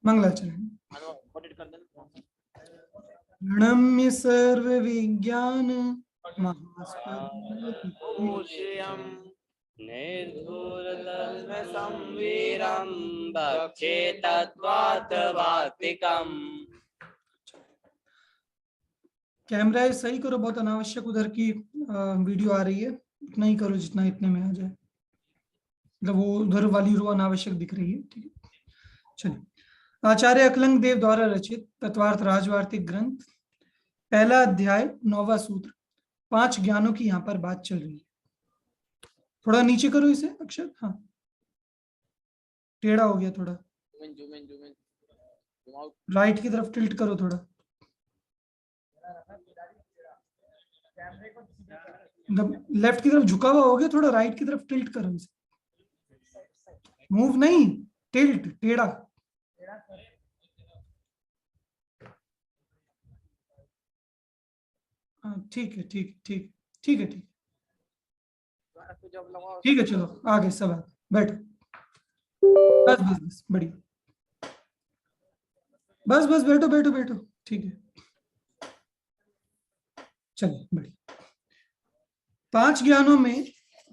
मंगलाचरण। प्रणम्य सर्व विज्ञान निर्धूरतल्मसंवीरं भक्षे तत्त्वार्थवातिकम्। कैमरा सही करो, बहुत अनावश्यक उधर की वीडियो आ रही है, उतना ही करो जितना इतने में आ जाए, मतलब वो उधर वाली रो अनावश्यक दिख रही है। ठीक है, चलिए। आचार्य अकलंग देव द्वारा रचित तत्वार्थ राजवार्तिक ग्रंथ, पहला अध्याय 9वां सूत्र, 5 ज्ञानों की यहाँ पर बात चल रही है। थोड़ा नीचे करो इसे अक्षर, हाँ टेढ़ा हो गया थोड़ा, राइट की तरफ टिल्ट करो थोड़ा, मतलब लेफ्ट की तरफ झुका हुआ हो गया, थोड़ा राइट की तरफ टिल्ट करो इसे, मूव नहीं, टिल्ट, टेढ़ा। ठीक है, ठीक ठीक ठीक है, ठीक ठीक है, चलो आगे सब आगे बैठो, बस बस बस, बढ़िया, बस बस बैठो बैठो बैठो, ठीक है, चलिए बढ़िया। 5 ज्ञानों में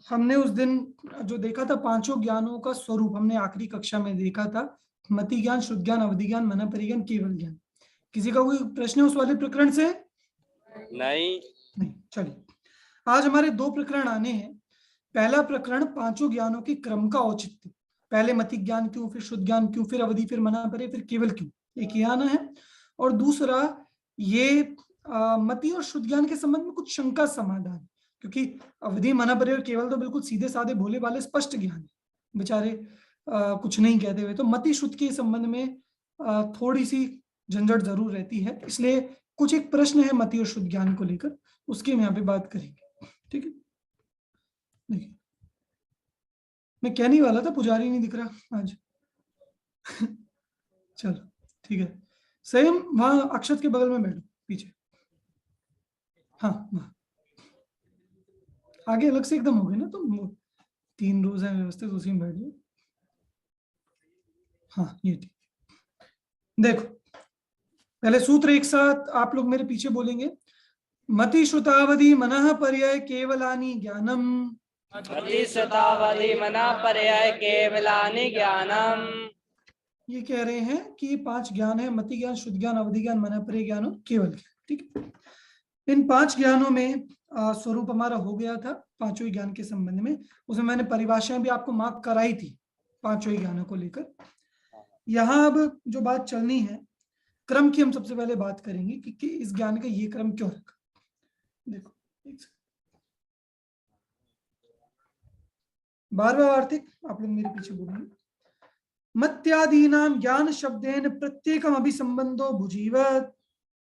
हमने उस दिन जो देखा था, 5 ज्ञानों का स्वरूप हमने आखिरी कक्षा में देखा था, मति ज्ञान, शुद्ध ज्ञान, अवधि ज्ञान, मन परिज्ञान, केवल ज्ञान। किसी का कोई प्रश्न है उस वाले प्रकरण से? नहीं। चलिए, आज हमारे 2 प्रकरण आने हैं। पहला प्रकरण 5 ज्ञानों के क्रम का औचित्य, पहले मति ज्ञान क्यों, फिर शुद्ध ज्ञान क्यों, फिर अवधि, फिर मना परे, फिर केवल क्यों, एक ये आना है। और दूसरा ये मति और शुद्ध ज्ञान के संबंध में कुछ शंका समाधान, क्योंकि अवधि, मना परे और केवल तो बिल्कुल सीधे साधे भोले वाले स्पष्ट ज्ञान है, बेचारे कुछ नहीं कहते हुए, तो मति शुद्ध के संबंध में थोड़ी सी झंझट जरूर रहती है, इसलिए कुछ एक प्रश्न है मति और शुद्ध ज्ञान को लेकर, उसकी हम यहाँ पे बात करेंगे। ठीक है, देखिए मैं कहने वाला था, पुजारी नहीं दिख रहा आज। चलो ठीक है, सेम वहां अक्षत के बगल में बैठो पीछे, हाँ वहां आगे अलग से एकदम हो गए ना, तो 3 रोज है व्यवस्थित, उसी में बैठ जाओ। हाँ ये ठीक, देखो पहले सूत्र एक साथ आप लोग मेरे पीछे बोलेंगे। मति श्रुतावधि मनः पर्याय केवलानि ज्ञानम, मति श्रुतावधि मनः पर्याय केवलानि ज्ञानम। ये कह रहे हैं कि 5 ज्ञान है, मति ज्ञान, शुद्ध ज्ञान, अवधि ज्ञान, मन पर्याय ज्ञान और केवल ज्ञान। ठीक है, इन 5 ज्ञानों में स्वरूप हमारा हो गया था 5 ज्ञान के संबंध में, उसमें मैंने परिभाषाएं भी आपको मार्क कराई थी 5 ज्ञानों को लेकर। यहाँ अब जो बात चलनी है, क्रम की हम सबसे पहले बात करेंगे कि इस ज्ञान का ये क्रम क्यों रखा। देखो 12वां वार्तिक, आप लोग मेरे पीछे बोलेंगे। मत्यादीनां ज्ञान शब्देन प्रत्येकम अभिसंबंधो भुजीवत्,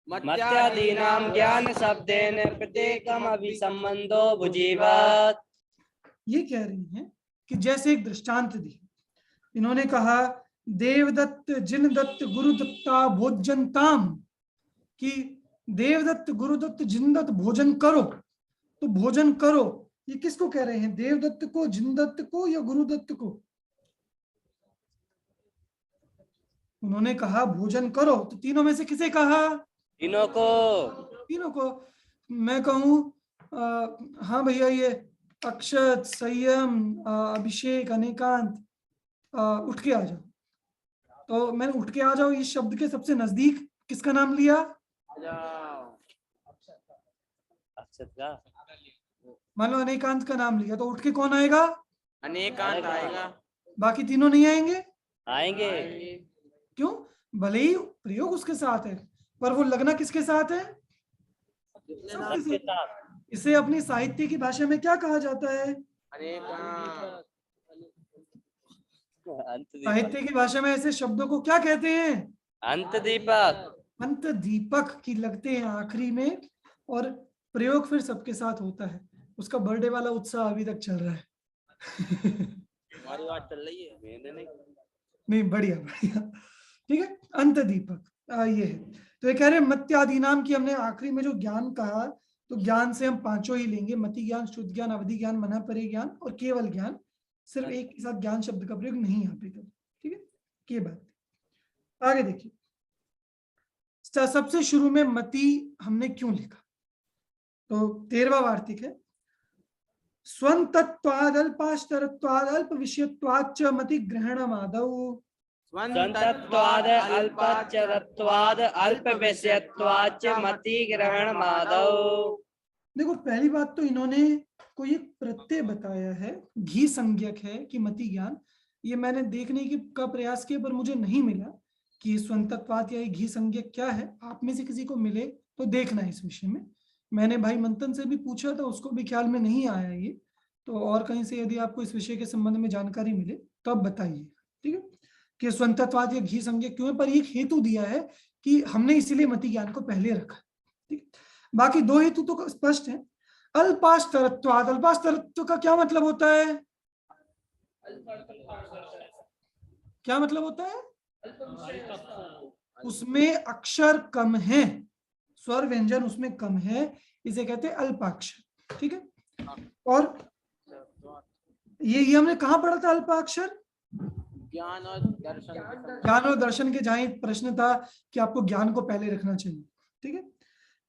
मत्यादीनां ज्ञान शब्देन प्रत्येकम अभिसंबंधो भुजीवत्। ये कह रही हैं कि जैसे एक दृष्टांत दी, इन्होंने कहा देवदत्त जिनदत्त गुरुदत्ता भोजनताम, कि देवदत्त गुरुदत्त जिनदत्त भोजन करो, तो भोजन करो ये किसको कह रहे हैं, देवदत्त को, जिनदत्त को या गुरुदत्त को? उन्होंने कहा भोजन करो, तो तीनों में से किसे कहा? तीनों को। तीनों को। मैं कहूं हाँ भैया ये अक्षत, संयम, अभिषेक, अनेकांत उठ के आ जाओ, तो मैंने उठ के आ जाओ इस शब्द के सबसे नजदीक किसका नाम लिया? अक्षत का। मान लो अनेकांत का नाम लिया, तो उठ के कौन आएगा? अनेकांत आएगा। बाकी तीनों नहीं आएंगे? आएंगे। क्यों? भले ही प्रयोग उसके साथ है, पर वो लगना किसके साथ है? सबके साथ। इसे अपनी साहित्य की भाषा में क्या कहा जाता है? साहित्य की भाषा में ऐसे शब्दों को क्या कहते हैं? अंत दीपक। अंत दीपक की लगते हैं आखिरी में, और प्रयोग फिर सबके साथ होता है। उसका बर्थडे वाला उत्साह अभी तक चल रहा है। हमारी बात चल रही है। नहीं बढ़िया बढ़िया, ठीक है, अंत दीपक ये है। तो ये कह रहे हैं मत्यादि नाम की, हमने आखिरी में जो ज्ञान कहा, तो ज्ञान से हम 5 ही लेंगे, मति ज्ञान, शुद्ध ज्ञान, अवधि ज्ञान, मना परे ज्ञान और केवल ज्ञान। सिर्फ एक के साथ ज्ञान शब्द का प्रयोग नहीं यहाँ पे कर, ये बात। आगे देखिए, सबसे शुरू में मति हमने क्यों लिखा? तो 13वां वार्तिक है, स्वंतत्वाद अल्पाश्चरत्वाद अल्प विषयत्वाच्च मति ग्रहणमादौ। स्वंतत्वाद अल्पचरत्वाद अल्प विषयत्वाच्च मति ग्रहणमादौ। देखो, पहली बात तो इन्होंने कोई एक प्रत्यय बताया है, घी संज्ञक है कि मति ज्ञान। ये मैंने देखने की का प्रयास किया पर मुझे नहीं मिला कि स्वंतत्वाद या घी संज्ञक क्या है। आप में से किसी को मिले तो देखना इस विषय में। मैंने भाई मंथन से भी पूछा था, उसको भी ख्याल में नहीं आया ये। तो और कहीं से यदि आपको इस विषय के संबंध में जानकारी मिले तो आप बताइए, ठीक है, कि स्वंतत्वाद या घी संज्ञक क्यों है। पर एक हेतु दिया है कि हमने इसीलिए मति ज्ञान को पहले रखा, ठीक। बाकी दो हेतु तो स्पष्ट है। अल्पाश्चरत्वाद, अल्पाश्चरत्व का क्या मतलब होता है? क्या मतलब होता है? उसमें अक्षर कम है, स्वर व्यंजन उसमें कम है, इसे कहते हैं अल्पाक्षर, ठीक है। और ये हमने कहाँ पढ़ा था? अल्पाक्षर ज्ञान और दर्शन। ज्ञान और दर्शन के जहां प्रश्न था कि आपको ज्ञान को पहले रखना चाहिए, ठीक है।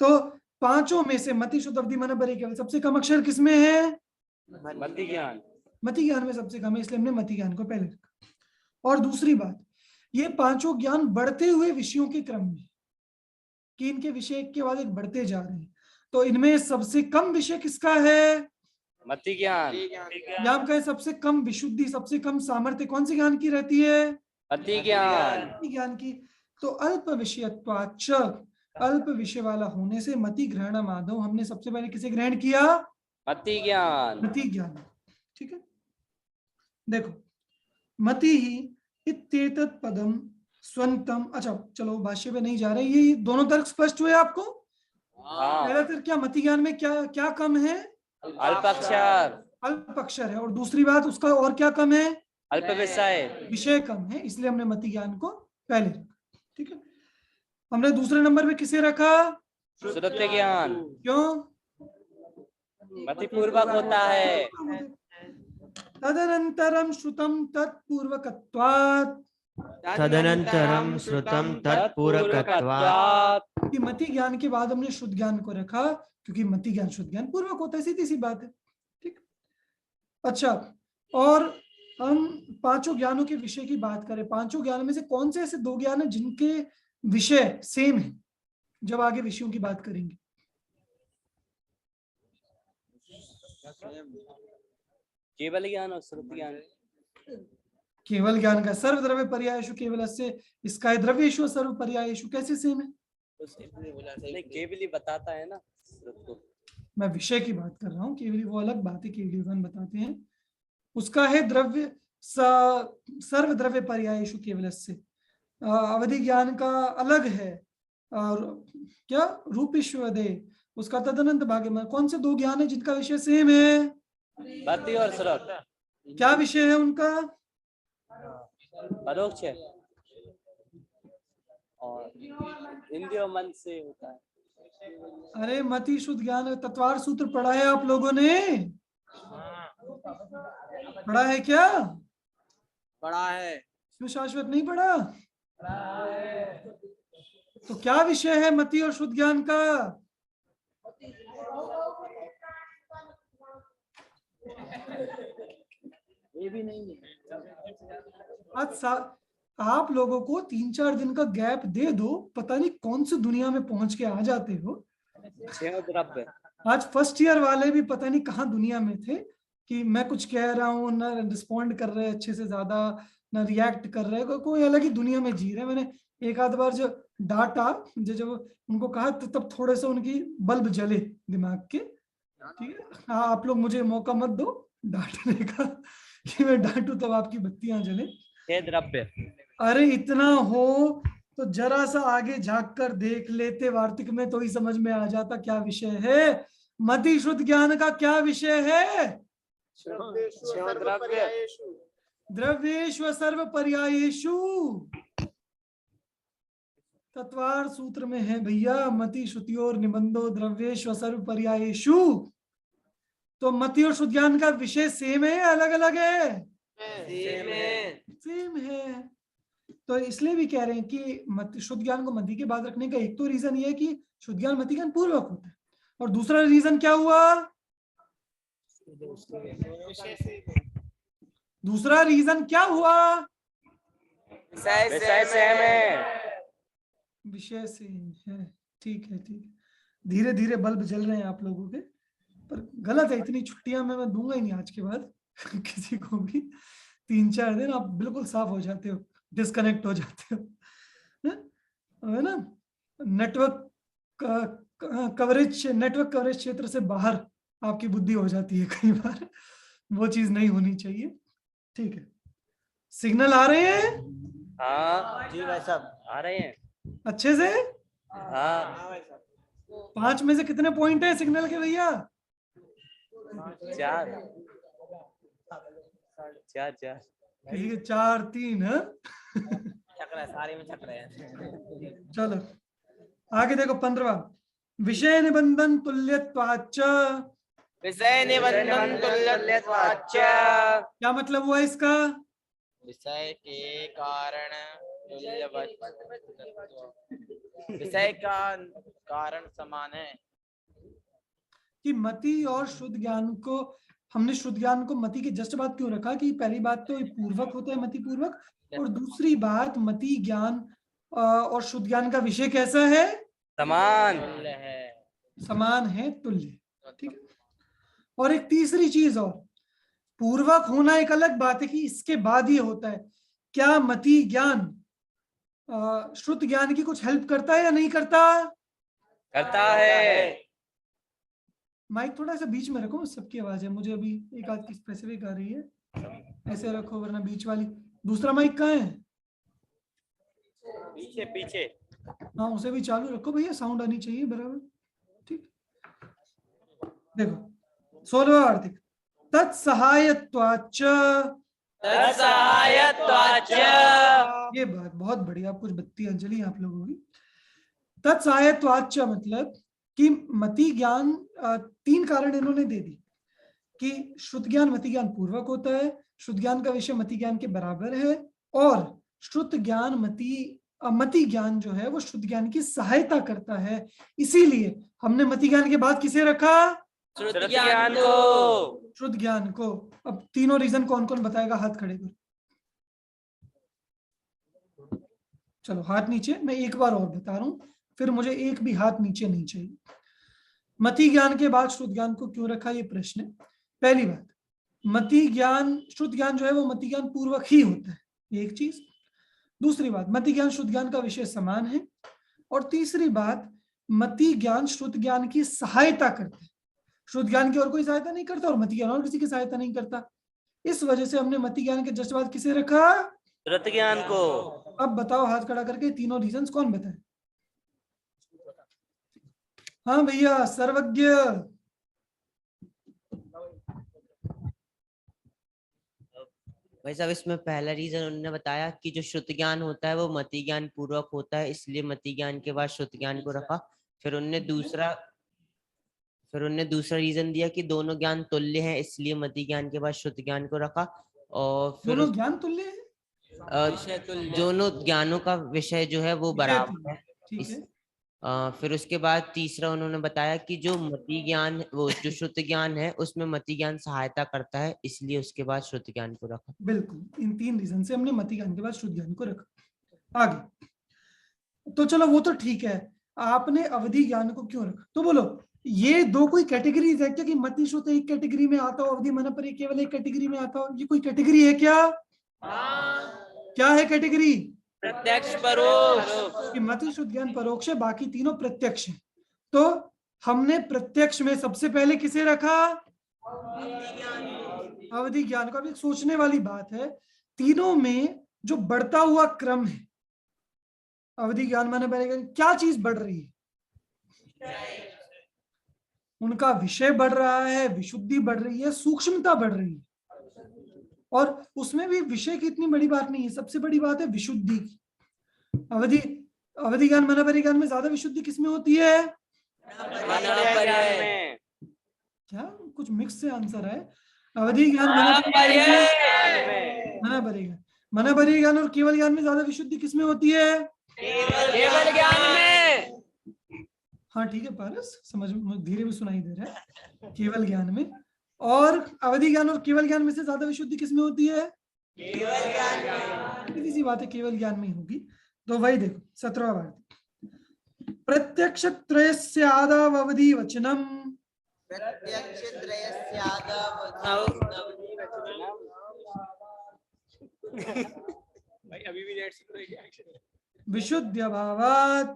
तो पांचों में से मति शुद्ध अवधि मन परे केवल सबसे कम अक्षर किसमें है? मति ज्ञान। मति ज्ञान में सबसे कम है, इसलिए हमने मति ज्ञान को पहले रखा। और दूसरी बात, ये पांचों ज्ञान बढ़ते हुए विषयों के क्रम में, कि इनके विषय एक के बाद एक बढ़ते जा रहे हैं। तो इनमें सबसे कम विषय किसका है? मति ज्ञान। यहाँ कहें सबसे कम विशुद्धि, सबसे कम सामर्थ्य कौन से ज्ञान की रहती है? मति ज्ञान। मति ज्ञान की। तो अल्प विषयत्वाच्च, अल्प विषय वाला होने से मति ग्रहण माधव, हमने सबसे पहले किसे ग्रहण किया? मति ज्ञान। मति ज्ञान, ठीक है। देखो, मति ही इत्येतत् पदम स्वंतम। अच्छा चलो भाष्य पे नहीं जा रहे, ये दोनों तर्क स्पष्ट हुए आपको? पहला तर्क क्या, मति ज्ञान में क्या क्या कम है? अल्पाक्षर। अल्पाक्षर है। और दूसरी बात, उसका और क्या कम है? अल्प विषय। विषय कम है, इसलिए हमने मति ज्ञान को पहले रखा, ठीक है। हमने दूसरे नंबर पे किसे रखा? श्रुत्य ज्ञान। क्यों? मति पूर्वक होता है। तदनंतरम श्रुतम तत्पूर्वकत्वात्, तदनंतरम श्रुतम तत्पूर्वकत्वात्। कि मति ज्ञान के बाद हमने शुद्ध ज्ञान को रखा, क्योंकि मति ज्ञान शुद्ध ज्ञान पूर्वक होता है, सीधी सी बात है, ठीक। अच्छा, और हम पांचों ज्ञानों के विषय की बात करें, पांचों ज्ञान में से कौन से ऐसे दो ज्ञान है जिनके विषय सेम है जब आगे विषयों की बात करेंगे? केवल ज्ञान और श्रुति ज्ञान। केवल ज्ञान का सर्वद्रव्य पर्यायेषु केवल से, इसका द्रव्येषु सर्व पर्यायेषु कैसे सेम है? नहीं, केवली बताता है ना। मैं विषय की बात कर रहा हूँ, केवली वो अलग बात है, केवली भगवान बताते हैं। उसका है द्रव्य सर्व द्रव्य पर्यायेषु केवल से, अवधि ज्ञान का अलग है। और क्या रूपेश्वदे, उसका तदनंत भाग्य में। कौन से दो ज्ञान है जिनका विषय सेम है? मति और श्रुत। क्या विषय है उनका? परोक्ष है और इंद्रिय मन से होता है। अरे मति शुद्ध ज्ञान तत्वार सूत्र पढ़ा है आप लोगों ने? पढ़ा है क्या? पढ़ा है। इसमें शाश्वत नहीं पढ़ा? तो क्या विषय है मति और शुद्ध ज्ञान का? ये भी नहीं है। आप लोगों को 3-4 दिन का गैप दे दो, पता नहीं कौन सी दुनिया में पहुंच के आ जाते हो। आज फर्स्ट ईयर वाले भी पता नहीं कहाँ दुनिया में थे कि मैं कुछ कह रहा हूँ ना रिस्पॉन्ड कर रहे अच्छे से, ज्यादा ना रिएक्ट कर रहे, कोई अलग ही दुनिया में जी रहे। मैंने एक आध बार जो डांटा, जब उनको कहा तो तब थोड़े से उनकी बल्ब जले दिमाग के, ठीक है। हाँ, आप लोग मुझे मौका मत दो डांटने का कि मैं डांटू तब आपकी बत्तियां जले। द्रव्य। अरे इतना हो तो जरा सा आगे झांक कर देख लेते वार्तिक में, तो ही समझ में आ जाता क्या विषय है। मति शुद्ध ज्ञान का क्या विषय है? द्रव्येषु सर्व पर्यायेषु। तत्वार सूत्र में है भैया, मति श्रुतियोर निबंधो द्रव्येषु सर्व पर्यायेषु। तो मति और शुद्ध ज्ञान का विषय सेम है, अलग अलग है? सेम है। तो इसलिए भी कह रहे हैं कि मति शुद्ध ज्ञान को मति के बाद रखने का एक तो रीजन ये है कि शुद्ध ज्ञान मति ज्ञान पूर्वक होता है, और दूसरा रीजन क्या हुआ? दूसरा रीजन क्या हुआ? विषय से हमें विषय से है। ठीक है, ठीक है। धीरे धीरे बल्ब जल रहे हैं आप लोगों के, पर गलत है। इतनी छुट्टियां मैं दूंगा ही नहीं आज के बाद किसी को भी। 3-4 दिन आप बिल्कुल साफ हो जाते हो, डिस्कनेक्ट हो जाते हो, है ना? नेटवर्क कवरेज क्षेत्र से बाहर आपकी बुद्धि हो जाती है कई बार। वो चीज नहीं होनी चाहिए। ठीक है, सिग्नल आ रहे हैं? हाँ जी भाई साहब आ रहे हैं अच्छे से? हाँ 5 में से कितने पॉइंट है सिग्नल के भैया? 4 4 किसी के 4-3 है। सारे में छक रहे हैं। चलो आगे देखो 15वां, विषय निबंधन तुल्यत्वाच्च। विषय निबंधन तुल्यत्वाच्च। क्या मतलब हुआ इसका? विषय के कारण विषय का कारण समान है। कि मति और शुद्ध ज्ञान को, हमने शुद्ध ज्ञान को मति के जस्ट बाद क्यों रखा? कि पहली बात तो पूर्वक होता है मति पूर्वक, और दूसरी बात मति ज्ञान और शुद्ध ज्ञान का विषय कैसा है? समान है, समान है, तुल्य। ठीक है। और एक तीसरी चीज और, पूर्वक होना एक अलग बात है कि इसके बाद ये होता है। क्या मति ज्ञान शुद्ध ज्ञान की कुछ हेल्प करता है या नहीं करता? करता है। माइक थोड़ा सा बीच में रखो, सबकी आवाज है, मुझे अभी एक आध की स्पेसिफिक आ रही है। ऐसे रखो वरना बीच वाली। दूसरा माइक कहाँ है? पीछे पीछे। हाँ उसे भी चालू रखो भैया, साउंड आनी चाहिए बराबर। ठीक, देखो 16वां आर्थिक, तत्सहायत्वाच्च। तत्सहायत्वाच्च। ये बात बहुत बढ़िया, कुछ बत्तियां जली आप लोगों की। तत्सहायत्वाच्च मतलब कि मति ज्ञान, 3 कारण इन्होंने दे दी कि शुद्ध ज्ञान मति ज्ञान पूर्वक होता है, शुद्ध ज्ञान का विषय मति ज्ञान के बराबर है, और शुद्ध ज्ञान मति ज्ञान जो है वो शुद्ध ज्ञान की सहायता करता है। इसीलिए हमने मति ज्ञान के बाद किसे रखा? शुद्ध ज्ञान को। शुद्ध ज्ञान को। अब तीनों रीजन कौन कौन बताएगा? हाथ खड़े कर। चलो हाथ नीचे। मैं एक बार और बता रहा हूं, फिर मुझे एक भी हाथ नीचे नहीं चाहिए। मति ज्ञान के बाद शुद्ध ज्ञान को क्यों रखा, ये प्रश्न है। पहली बात, मति ज्ञान शुद्ध ज्ञान जो है वो मति ज्ञान पूर्वक ही होता है, ये एक चीज। दूसरी बात, मति ज्ञान शुद्ध ज्ञान का विषय समान है। और तीसरी बात, मति ज्ञान शुद्ध ज्ञान की सहायता करता है, शुद्ध ज्ञान की और कोई सहायता नहीं करता, और मति ज्ञान और किसी की सहायता नहीं करता। इस वजह से हमने मति ज्ञान के जस्ट बाद किसे रखा? शुद्ध ज्ञान को। अब बताओ हाथ खड़ा करके तीनों रीजंस कौन बताए? हाँ भैया सर्वज्ञ। भाई साहब इसमें पहला रीजन उन्होंने बताया कि जो शुद्ध ज्ञान होता है वो मति ज्ञान पूर्वक होता है, इसलिए मति ज्ञान के बाद शुद्ध ज्ञान को रखा। फिर उन्होंने दूसरा रीजन दिया कि दोनों ज्ञान तुल्य हैं, इसलिए मति ज्ञान के बाद शुद्ध ज्ञान को रखा। और फिर दोनों ज्ञान तुल्य है? दोनों ज्ञानों का विषय जो है वो बराबर है। ठीक है। फिर उसके बाद तीसरा उन्होंने बताया कि जो मति ज्ञान, वो जो शुद्ध ज्ञान है उसमें मति ज्ञान सहायता करता है, इसलिए उसके बाद शुद्ध ज्ञान को रखा। बिल्कुल, इन 3 रीजन से हमने मति ज्ञान के बाद शुद्ध ज्ञान को रखा। आगे तो चलो वो तो ठीक है, आपने अवधि ज्ञान को क्यों रखा? तो बोलो ये दो कोई कैटेगरीज है क्या कि मति शुद्ध एक कैटेगरी में आता हो, अवधि मन पर केवल एक कैटेगरी में आता हो? ये कोई कैटेगरी है क्या? क्या है कैटेगरी? प्रत्यक्ष परोक्ष। कि मति शुद्ध ज्ञान परोक्ष है, बाकी तीनों प्रत्यक्ष है। तो हमने प्रत्यक्ष में सबसे पहले किसे रखा? अवधि ज्ञान को। अब एक सोचने वाली बात है, तीनों में जो बढ़ता हुआ क्रम है, अवधि ज्ञान माने पहले क्या चीज बढ़ रही है? उनका विषय बढ़ रहा है, विशुद्धि बढ़ रही है, सूक्ष्मता बढ़ रही है। और उसमें भी विषय की इतनी बड़ी बात नहीं है, सबसे बड़ी बात है विशुद्धि की। अवधि ज्ञान मनापरि ज्ञान में ज्यादा विशुद्धि किसमें होती है? क्या कुछ मिक्स से आंसर है? अवधि ज्ञान मनापरि ज्ञान, मना परे ज्ञान और केवल ज्ञान में ज्यादा विशुद्धि किसमें होती है? केवल ज्ञान में। हाँ ठीक है पारस, समझ धीरे भी सुनाई दे रहा है। केवल ज्ञान में। और अवधि ज्ञान और केवल ज्ञान में से ज्यादा विशुद्धि किसमें होती है? केवल ज्ञान में। सीधी सी बात है, केवल ज्ञान में ही होगी। तो वही देखो 17वां वाक्य, प्रत्यक्ष त्रयस्यादावधि वचनम। प्रत्यक्ष त्रयस्यादावधि भाई अभी भी लेट सुन रही है। विशुद्ध्यभावात्।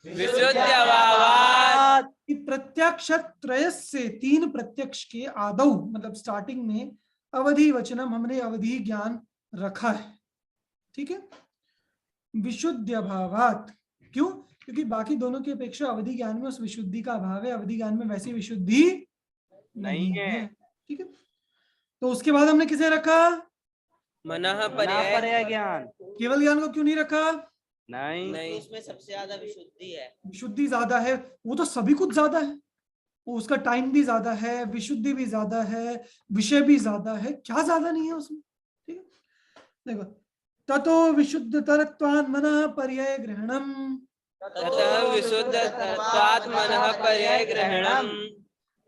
विशुद्ध्यभावात्। कि प्रत्यक्ष त्रयस्य, तीन प्रत्यक्ष के आदौ मतलब स्टार्टिंग में अवधि वचनम, हमने अवधि ज्ञान रखा है। ठीक है, विशुद्ध्यभावात्। क्यों? क्योंकि बाकी दोनों की अपेक्षा अवधि ज्ञान में उस विशुद्धि का अभाव है, अवधि ज्ञान में वैसी विशुद्धि नहीं है। ठीक है, तो उसके बाद हमने किसे रखा? मनः पर्याय ज्ञान। केवल ज्ञान को क्यों नहीं रखा? नहीं, उसमें सबसे ज्यादा विशुद्धि है। विशुद्धि ज्यादा है, वो तो सभी कुछ ज्यादा है, वो उसका टाइम भी ज्यादा है, विशुद्धि भी ज्यादा है, विषय भी ज्यादा है, क्या ज्यादा नहीं है उसमें? ठीक है, देखो, ततो विशुद्धतरत्वान् मनः पर्याय ग्रहणम। ततः विशुद्धत्वात् मनः पर्याय ग्रहणम।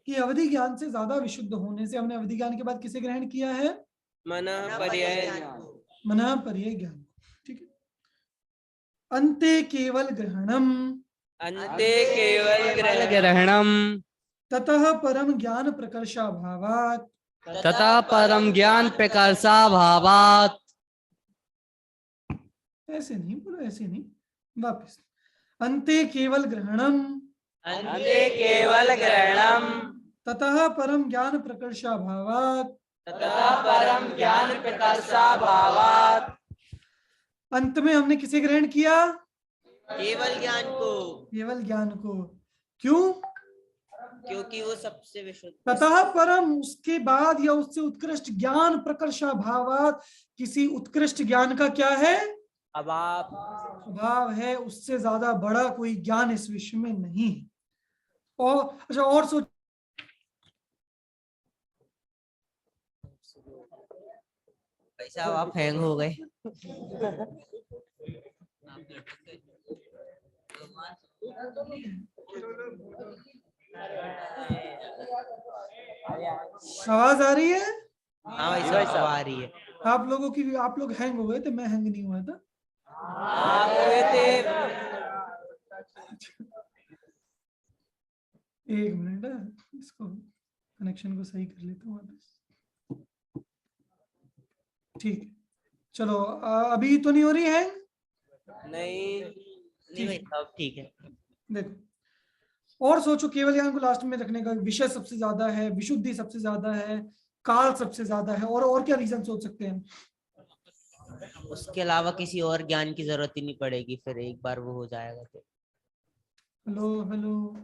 कि अवधि ज्ञान से ज्यादा विशुद्ध होने से हमने अवधि ज्ञान के बाद किसे ग्रहण किया है? मनः पर्याय। मनः पर्याय ज्ञान। ठीक है, अंते केवल ग्रहणम। अन्ते केवल ग्रहणम। ततः परम ज्ञान प्रकर्षाभावात्। तथा परम ज्ञान प्रकर्षाभावात्। ऐसे नहीं बोलो, ऐसे नहीं, वापस। अंते केवल ग्रहणम। अन्ते केवल ग्रहणम। ततः परम ज्ञान प्रकर्षाभावात्। तथा परम ज्ञान प्रकर्षाभावात्। अंत में हमने किसे ग्रहण किया? केवल ज्ञान को। केवल ज्ञान को। क्यों? क्योंकि वो सबसे विशुद्ध। ततः परम, उसके बाद या उससे उत्कृष्ट ज्ञान प्रकर्षाभावात्, किसी उत्कृष्ट ज्ञान का क्या है? अभाव है, उससे ज्यादा बड़ा कोई ज्ञान इस विश्व में नहीं है। और अच्छा, और सोच, भाई साहब आप हैंग हो गए। आवाज आ रही है? हाँ भाई साहब आ रही है। आप लोगों की, आप लोग हैंग हो गए थे, मैं हैंग नहीं हुआ था। एक मिनट है, इसको कनेक्शन को सही कर लेता हूँ वापस। ठीक है, चलो अभी तो नहीं हो रही हैंग? नहीं भाई साहब ठीक है। देखो, और सोचो, केवल ज्ञान को लास्ट में रखने का विषय सबसे ज्यादा है, विशुद्धि सबसे ज्यादा है, काल सबसे ज्यादा है, और क्या रीजन सोच सकते हैं? उसके अलावा किसी और ज्ञान की जरूरत ही नहीं पड़ेगी, फिर एक बार वो हो जाएगा तो। हेलो हेलो,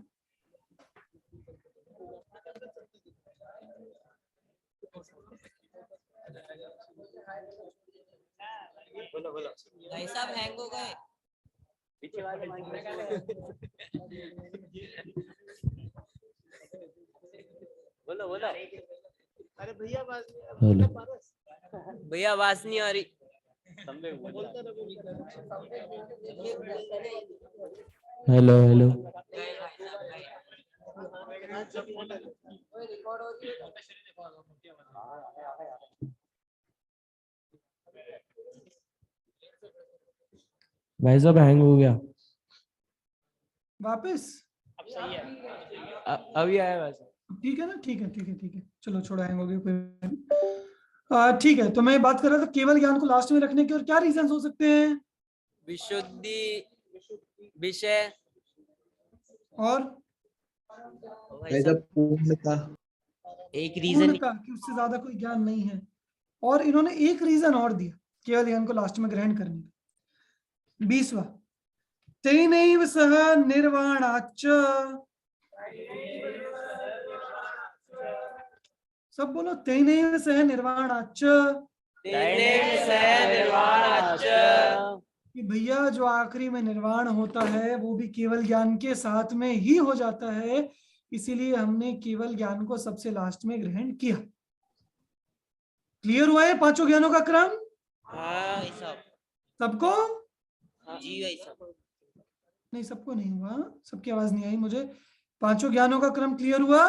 बोलो बोलो। भाई साहब हैंग हो गए। पीछे वाले बोलो बोलो। अरे भैया भैया आवाज नहीं आ रही। Hello hello. भाई साहब हैंग हो गया वापस? अब सही है, अभी आया वैसे। ठीक है ना, ठीक है ठीक है ठीक है, चलो छोड़ो, हैंग हो गया कोई। ठीक है, तो मैं बात कर रहा था केवल ज्ञान को लास्ट में रखने के और क्या रीजन हो सकते हैं? विशुद्धि, विषय और भाई साहब पूर्णता। एक रीजन पूर्णता, कि उससे ज्यादा कोई ज्ञान नहीं है। और इन्होंने एक रीजन और दिया केवल ज्ञान को लास्ट में ग्रहण करने का, 20वां, तेनैव सह निर्वाणाच्च। सब बोलो, तेनैव सह निर्वाणाच्च। कि भैया जो आखिरी में निर्वाण होता है वो भी केवल ज्ञान के साथ में ही हो जाता है, इसीलिए हमने केवल ज्ञान को सबसे लास्ट में ग्रहण किया। क्लियर हुआ है पांचों ज्ञानों का क्रम? हाँ भाई साहब। सबको? जी भाई साहब। नहीं, सबको नहीं हुआ, सबकी आवाज नहीं आई मुझे। पांचों ज्ञानों का क्रम क्लियर हुआ?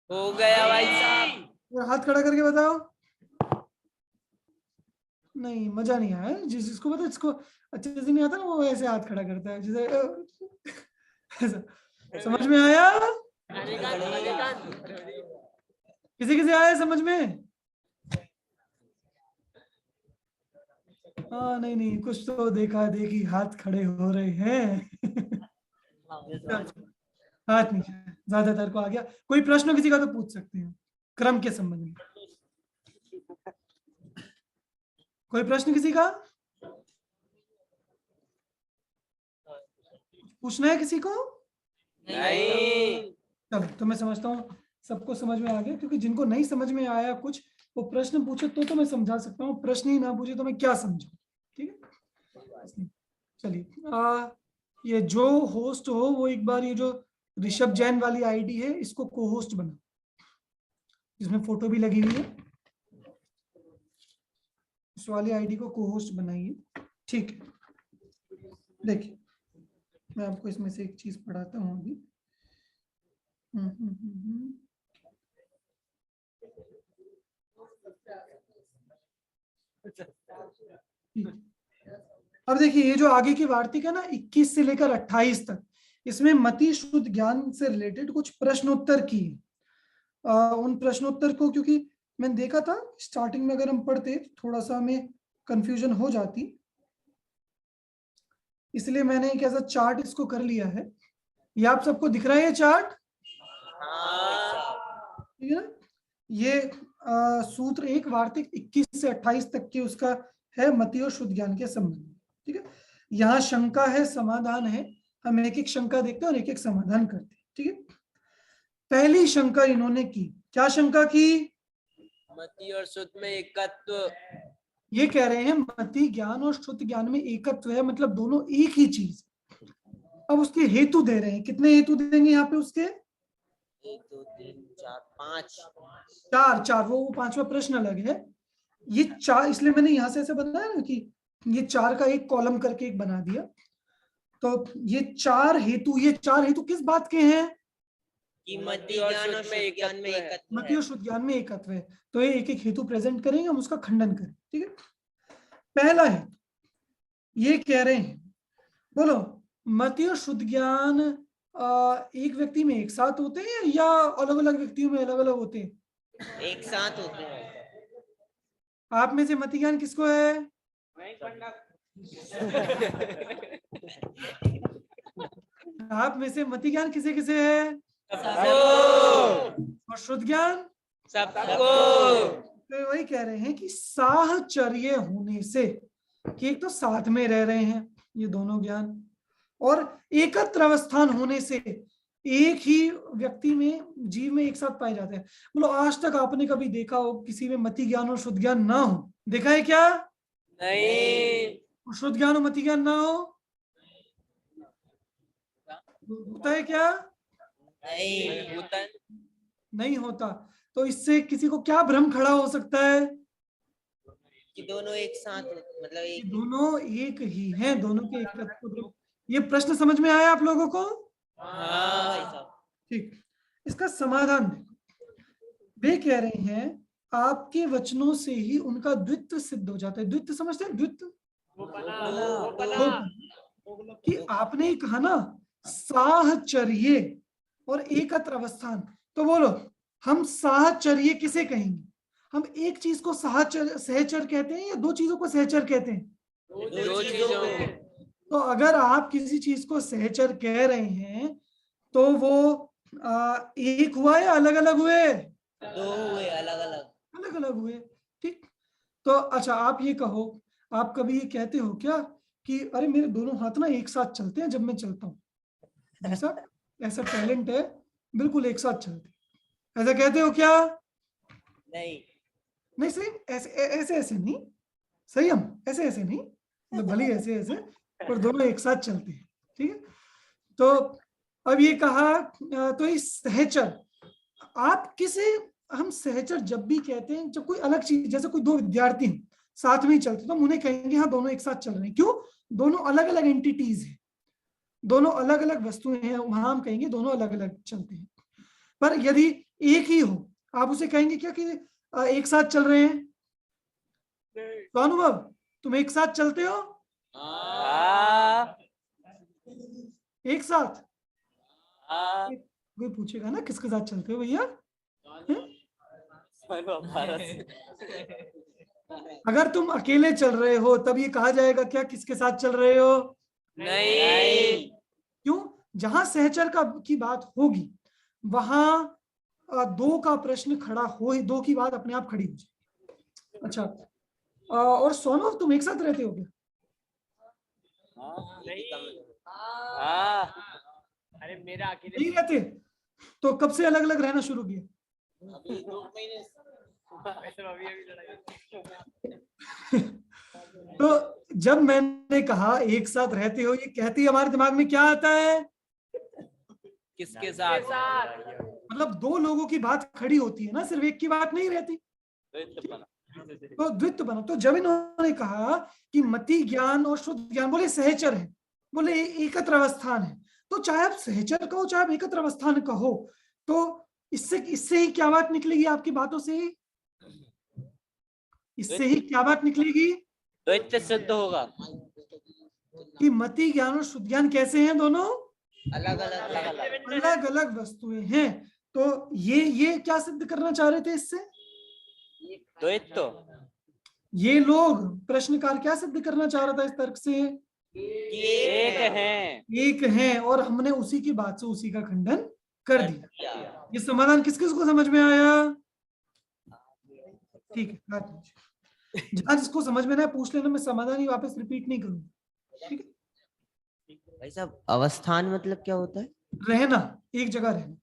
हो गया भाई साहब। और हाथ खड़ा करके बताओ। नहीं, मजा नहीं आया। जिसको पता, जिसको अच्छे से नहीं आता ना, वो ऐसे हाथ खड़ा करता है जैसे ऐसा। समझ में आया? किसी किसी आया समझ में? हाँ, नहीं नहीं, कुछ तो देखा देखी हाथ खड़े हो रहे हैं। हाथ नीचे, ज्यादातर को आ गया। कोई प्रश्न किसी का तो पूछ सकते हैं क्रम के संबंध में। कोई प्रश्न किसी का पूछना है किसी को? नहीं। चलो, तो मैं समझता हूँ सबको समझ में आ गया, क्योंकि जिनको नहीं समझ में आया कुछ, वो प्रश्न पूछे तो मैं समझा सकता हूँ, प्रश्न ही ना पूछे तो मैं क्या समझूं। ठीक है, चलिए। ये जो होस्ट हो वो एक बार ये जो ऋषभ जैन वाली आईडी है इसको को होस्ट बना, जिसमें फोटो भी लगी हुई है, इस वाली आईडी को को होस्ट बनाइए। ठीक है, देखिए मैं आपको इसमें से एक चीज पढ़ाता हूँ अभी। अब देखिए, ये जो आगे की वार्तिक है ना 21 से लेकर 28 तक, इसमें मति शुद्ध ज्ञान से रिलेटेड कुछ प्रश्नोत्तर की है। उन प्रश्नोत्तर को, क्योंकि मैंने देखा था स्टार्टिंग में अगर हम पढ़ते थोड़ा सा हमें कंफ्यूजन हो जाती, इसलिए मैंने एक ऐसा चार्ट इसको कर लिया है। ये आप सबको दिख रहा है ये चार्ट? ठीक है ना? ये सूत्र एक वार्तिक 21 से 28 तक के उसका है, मति और शुद्ध ज्ञान के संबंध। ठीक है, यहाँ शंका है, समाधान है, हम एक एक शंका देखते हैं और एक एक समाधान करते हैं। ठीक है, पहली शंका इन्होंने की, क्या शंका की? मति और शुद्ध में एकत्व। ये कह रहे हैं मति ज्ञान और शुद्ध ज्ञान में एकत्व है, मतलब दोनों एक ही चीज। अब उसके हेतु दे रहे हैं, कितने हेतु देंगे यहाँ पे उसके? 1 2 3 4 5। चार। वो पांचवा प्रश्न अलग है। ये चार, इसलिए मैंने यहां से ऐसे बताया ना कि ये चार का एक कॉलम करके एक बना दिया। तो ये चार हेतु किस बात के हैं? कि मति ज्ञान और शुद्ध ज्ञान में एकत्व मति और शुद्ध ज्ञान में एकत्व है। तो ये एक एक हेतु प्रेजेंट करेंगे, हम उसका खंडन करें। ठीक है, पहला हेतु ये कह रहे हैं, बोलो, मति और शुद्ध ज्ञान एक व्यक्ति में एक साथ होते हैं या अलग अलग व्यक्तियों में अलग अलग होते हैं? एक साथ होते हैं। आप में से मति ज्ञान किसको है? आप में से मति ज्ञान किसे किसे है? और शुद्ध ज्ञान सबको। तो वही कह रहे हैं कि साहचर्य होने से, कि एक तो साथ में रह रहे हैं ये दोनों ज्ञान, और एकत्र अवस्थान होने से एक ही व्यक्ति में, जीव में एक साथ पाए जाते हैं। बोलो, आज तक आपने कभी देखा हो किसी में मति ज्ञान और शुद्ध ज्ञान ना हो? देखा है क्या? नहीं। शुद्ध ज्ञान और मति ज्ञान ना हो? होता है क्या? नहीं होता है। नहीं होता। तो इससे किसी को क्या भ्रम खड़ा हो सकता है? कि दोनों एक साथ मतलब कि एक। दोनों एक ही हैं, दोनों के एकत्व। ये प्रश्न समझ में आया आप लोगों को? हाँ भाई साहब। ठीक, इसका समाधान देखो। वे कह रहे हैं आपके वचनों से ही उनका द्वित्व सिद्ध हो जाता है। द्वित्व समझते हैं? द्वित्व कि आपने कहा ना साहचर्य और एकत्र अवस्थान, तो बोलो हम साहचर्य किसे कहेंगे? हम एक चीज को सहचर कहते हैं या दो चीजों को सहचर कहते हैं? दो चीजों को। तो अगर आप किसी चीज को सहचर कह रहे हैं तो वो एक हुआ या अलग अलग हुए? दो हुए, अलग अलग। अलग अलग हुए। ठीक, तो अच्छा आप ये कहो, आप कभी ये कहते हो क्या कि अरे मेरे दोनों हाथ ना एक साथ चलते हैं जब मैं चलता हूँ, ऐसा ऐसा टैलेंट है, बिल्कुल एक साथ चलते, ऐसा कहते हो क्या? नहीं सही, ऐसे ऐसे ऐसे नहीं, सही, हम ऐसे ऐसे नहीं, मतलब भले ऐसे ऐसे, पर दोनों एक साथ चलते हैं। ठीक है, तो अब ये कहा, तो इस सहचर, आप किसे, हम सहचर जब भी कहते हैं जब कोई अलग चीज, जैसे कोई दो विद्यार्थी हैं, साथ में ही चलते, तो हम उन्हें कहेंगे हाँ दोनों एक साथ चल रहे हैं। क्यों? दोनों अलग अलग एंटिटीज हैं, दोनों अलग अलग वस्तुएं हैं, वहां हम कहेंगे दोनों अलग अलग चलते हैं। पर यदि एक ही हो, आप उसे कहेंगे क्या कि एक साथ चल रहे हैं? तो अनुभव, तुम एक साथ चलते हो? एक साथ? कोई पूछेगा ना किसके साथ चलते हो भैया? अगर तुम अकेले चल रहे हो तब ये कहा जाएगा क्या किसके साथ चल रहे हो? नहीं। क्यों? जहां सहचर की बात होगी वहां दो का प्रश्न खड़ा हो, दो की बात अपने आप खड़ी हो जाएगी। अच्छा, और सोनू तुम एक साथ रहते हो क्या? अरे मेरा अकेले नहीं रहते? तो कब से अलग अलग रहना शुरू किया? अभी 2 महीने तो जब मैंने कहा एक साथ रहते हो, ये कहते ही हमारे दिमाग में क्या आता है? किसके साथ? मतलब दो लोगों की बात खड़ी होती है ना, सिर्फ एक की बात नहीं रहती। तो द्वित्व बना। तो जब इन्होंने कहा कि मति ज्ञान और शुद्ध ज्ञान, बोले सहचर है, बोले एकत्र अवस्थान है, तो चाहे आप सहचर कहो चाहे आप एकत्र अवस्थान कहो, तो इससे ही क्या बात निकलेगी आपकी बातों से? इससे ही क्या बात निकलेगी? द्वैत सिद्ध होगा। कि मति ज्ञान और शुद्ध ज्ञान कैसे हैं? दोनों अलग अलग अलग अलग वस्तुएं हैं। तो ये क्या सिद्ध करना चाह रहे थे इससे? द्वैत। ये लोग, प्रश्नकार क्या सिद्ध करना चाह रहा था इस तर्क से? एक है। एक है, और हमने उसी की बात से उसी का खंडन कर दिया। ये समाधान किस किस को समझ में आया? ठीक है, बात कीजिए। जहां जिसको समझ में ना आए पूछ लेना, मैं समाधान ही वापस रिपीट नहीं करूंगा। ठीक है? भाई साहब, अवस्थान मतलब क्या होता है? रहना, एक जगह रहना।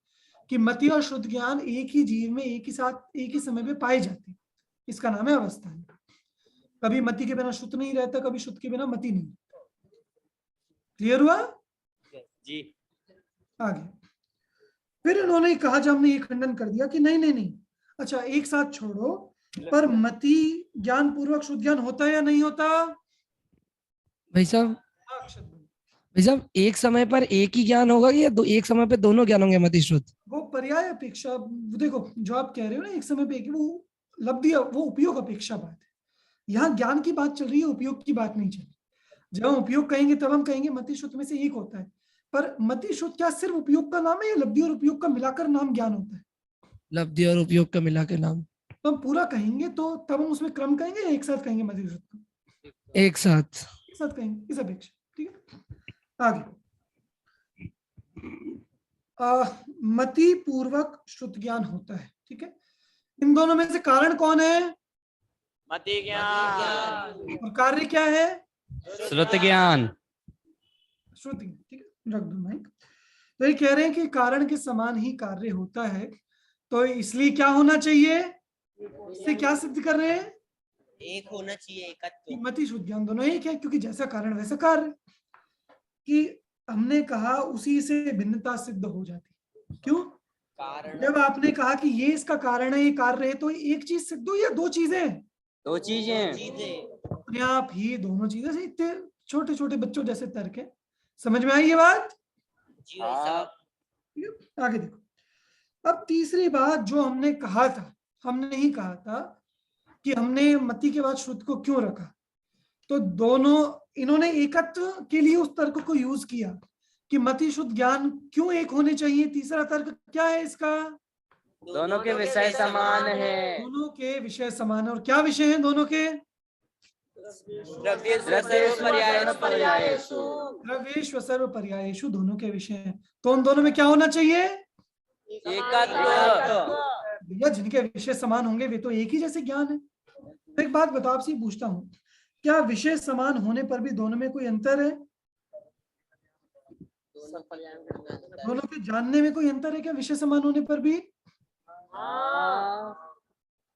कि मति और शुद्ध ज्ञान एक ही जीव में एक ही साथ एक ही समय पे पाए जाते हैं, इसका नाम है अवस्थान। कभी मति के बिना शुद्ध नहीं रहता, कभी शुद्ध के बिना मति नहीं। क्लियर हुआ? जी। आगे फिर इन्होंने कहा, जब हमने ये खंडन कर दिया कि नहीं नहीं नहीं, अच्छा एक साथ छोड़ो, पर मति ज्ञान पूर्वक शुद्ध ज्ञान होता है या नहीं होता? भाई साहब, हाँ, अक्षत बोलो। भाई साहब, एक समय पर एक ही ज्ञान होगा या एक समय पे दोनों ज्ञान होंगे मति श्रुत? वो पर्याय अपेक्षा, देखो जो आप कह रहे हो ना एक समय पे एक, वो लब्धि, वो उपयोग अपेक्षा बात है। यहाँ ज्ञान की बात चल रही है, उपयोग की बात नहीं चल रही। जब हम उपयोग कहेंगे तब हम कहेंगे मति शुद्ध में से एक होता है, पर मति शुद्ध क्या सिर्फ उपयोग का नाम है या लब्धि और उपयोग का मिलाकर नाम ज्ञान होता है? लब्धि और उपयोग का मिला के नाम। तो हम पूरा कहेंगे तो तब हम उसमें क्रम कहेंगे या एक साथ कहेंगे मति शुद्ध को? एक साथ। एक साथ कहेंगे इस अपेक्षा। ठीक है, आगे मति पूर्वक शुद्ध ज्ञान होता है। ठीक है, इन दोनों में से कारण कौन है? मति ज्ञान। और कार्य क्या है? श्रुत ज्ञान। श्रुति। ठीक है, रख दो माइक। तो ये कह रहे हैं कि कारण के समान ही कार्य होता है, तो इसलिए क्या होना चाहिए? इससे क्या सिद्ध कर रहे हैं? एक होना चाहिए, एकत्व। मति शुद्ध ज्ञान दोनों एक है, क्योंकि जैसा कारण वैसा कार्य। कि हमने कहा उसी से भिन्नता सिद्ध हो जाती। क्यों? कारण। जब आपने कहा कि ये इसका कारण है, ये कार्य है, तो एक चीज सिद्ध हुई या दो चीजें? दो चीजें। अपने आप ही दोनों चीजें से। इतने छोटे छोटे बच्चों जैसे तर्क है। समझ में आई ये बात? जी भाई साहब। आगे देखो। अब तीसरी बात जो हमने कहा था, हमने ही कहा था कि हमने मति के बाद शुद्ध को क्यों रखा, तो दोनों इन्होंने एकत्व के लिए उस तर्क को यूज किया कि मति शुद्ध ज्ञान क्यों एक होने चाहिए। तीसरा तर्क क्या है इसका? दोनों के विषय समान है। दोनों के विषय समान है। और क्या विषय है दोनों के? द्रव्येषु सर्व पर्यायेषु, दोनों के विषय हैं। तो उन दोनों में क्या होना चाहिए? भैया जिनके विषय समान होंगे वे तो एक ही जैसे ज्ञान है। तो एक बात बताओ, आपसे पूछता हूँ, क्या विषय समान होने पर भी दोनों में कोई अंतर है? दोनों के जानने में कोई अंतर है क्या विषय समान होने पर भी?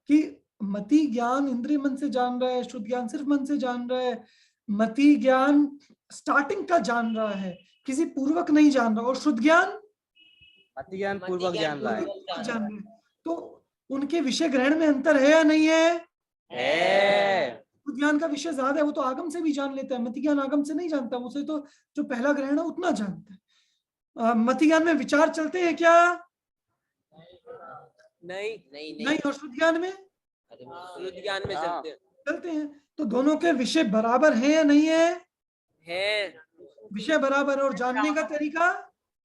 कि मति ज्ञान इंद्रिय मन से जान रहा है, शुद्ध ज्ञान सिर्फ मन से जान रहा है। मति ज्ञान स्टार्टिंग का जान रहा है, किसी पूर्वक नहीं जान रहा, और शुद्ध ज्ञान मति ज्ञान पूर्वक जान रहा है। जान रहा है। तो उनके विषय ग्रहण में अंतर है या नहीं है? शुद्ध ज्ञान का विषय ज्यादा है, वो तो आगम से भी जान लेता है, मति ज्ञान आगम से नहीं जानता, उसे तो जो पहला ग्रहण है उतना जानता है। मति ज्ञान में विचार चलते हैं क्या? नहीं नहीं। और शुद्ध ज्ञान में शुद्ध ज्ञान में चलते हैं। चलते हैं। तो दोनों के विषय बराबर हैं या नहीं है? विषय बराबर है और जानने का तरीका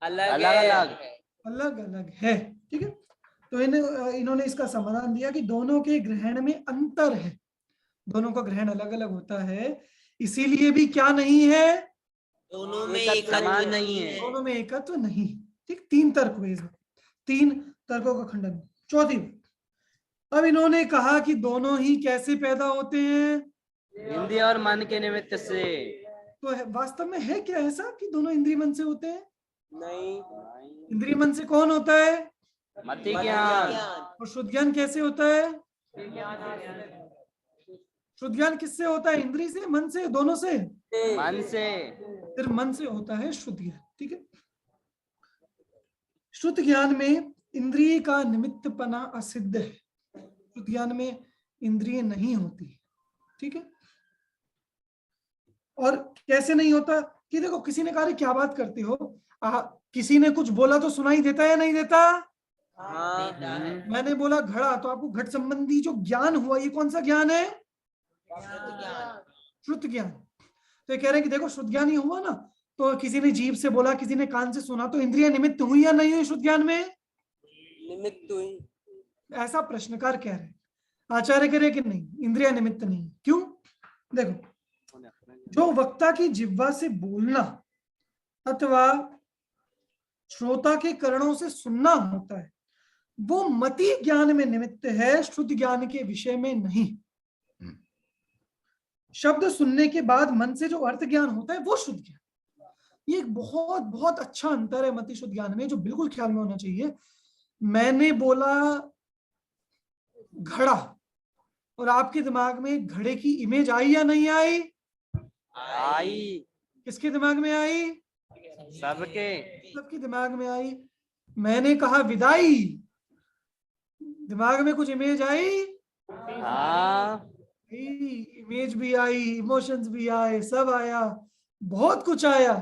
अलग अलग अलग अलग है। ठीक है, तो इन्होंने इसका समाधान दिया कि दोनों के ग्रहण में अंतर है, दोनों का ग्रहण अलग अलग होता है, इसीलिए भी क्या नहीं है? दोनों में एकत्व नहीं है। दोनों में एकत्व नहीं। ठीक, 3 तर्क हुए इसमें, 3 तर्कों का खंडन। चौथी, अब इन्होंने कहा कि दोनों ही कैसे पैदा होते हैं? इंद्रिय और मन के निमित्त से। तो वास्तव में है क्या ऐसा कि दोनों इंद्रिय मन से होते हैं? नहीं। इंद्रिय मन से कौन होता है? मति ज्ञान। और शुद्ध ज्ञान कैसे होता है? शुद्ध ज्ञान किससे होता है? इंद्रिय से, मन से, दोनों से? मन से। फिर मन से होता है शुद्ध ज्ञान। ठीक है, शुद्ध ज्ञान में इंद्रिय का निमित्तपना असिद्ध है, शुद्ध ज्ञान में इंद्रिय नहीं होती। ठीक है, और कैसे नहीं होता कि देखो, किसी ने कहा क्या बात करते हो, किसी ने कुछ बोला तो सुनाई देता है या नहीं देता? मैंने बोला घड़ा, तो आपको घट संबंधी जो ज्ञान हुआ, ये कौन सा ज्ञान है? शुद्ध ज्ञान। तो ये कह रहे हैं कि देखो, शुद्ध ज्ञान ही हुआ ना, तो किसी ने जीभ से बोला, किसी ने कान से सुना, तो इंद्रिय निमित्त हुई या नहीं हुई? शुद्ध ज्ञान में निमित्त हुई। ऐसा प्रश्नकार कह रहे हैं। आचार्य कह रहे कि नहीं, इंद्रिय निमित्त नहीं। क्यों? देखो, जो वक्ता की जिह्वा से बोलना अथवा श्रोता के कर्णों से सुनना होता है, वो मति ज्ञान में निमित्त है, शुद्ध ज्ञान के विषय में नहीं। शब्द सुनने के बाद मन से जो अर्थ ज्ञान होता है, वो शुद्ध ज्ञान। ये एक बहुत बहुत अच्छा अंतर है मति शुद्ध ज्ञान में, जो बिल्कुल ख्याल में होना चाहिए। मैंने बोला घड़ा, और आपके दिमाग में घड़े की इमेज आई या नहीं आई? आई। किसके दिमाग में आई? सबके दिमाग में आई। मैंने कहा विदाई, दिमाग में कुछ इमेज आई? इमेज भी आई, इमोशंस भी आए, सब आया, बहुत कुछ आया।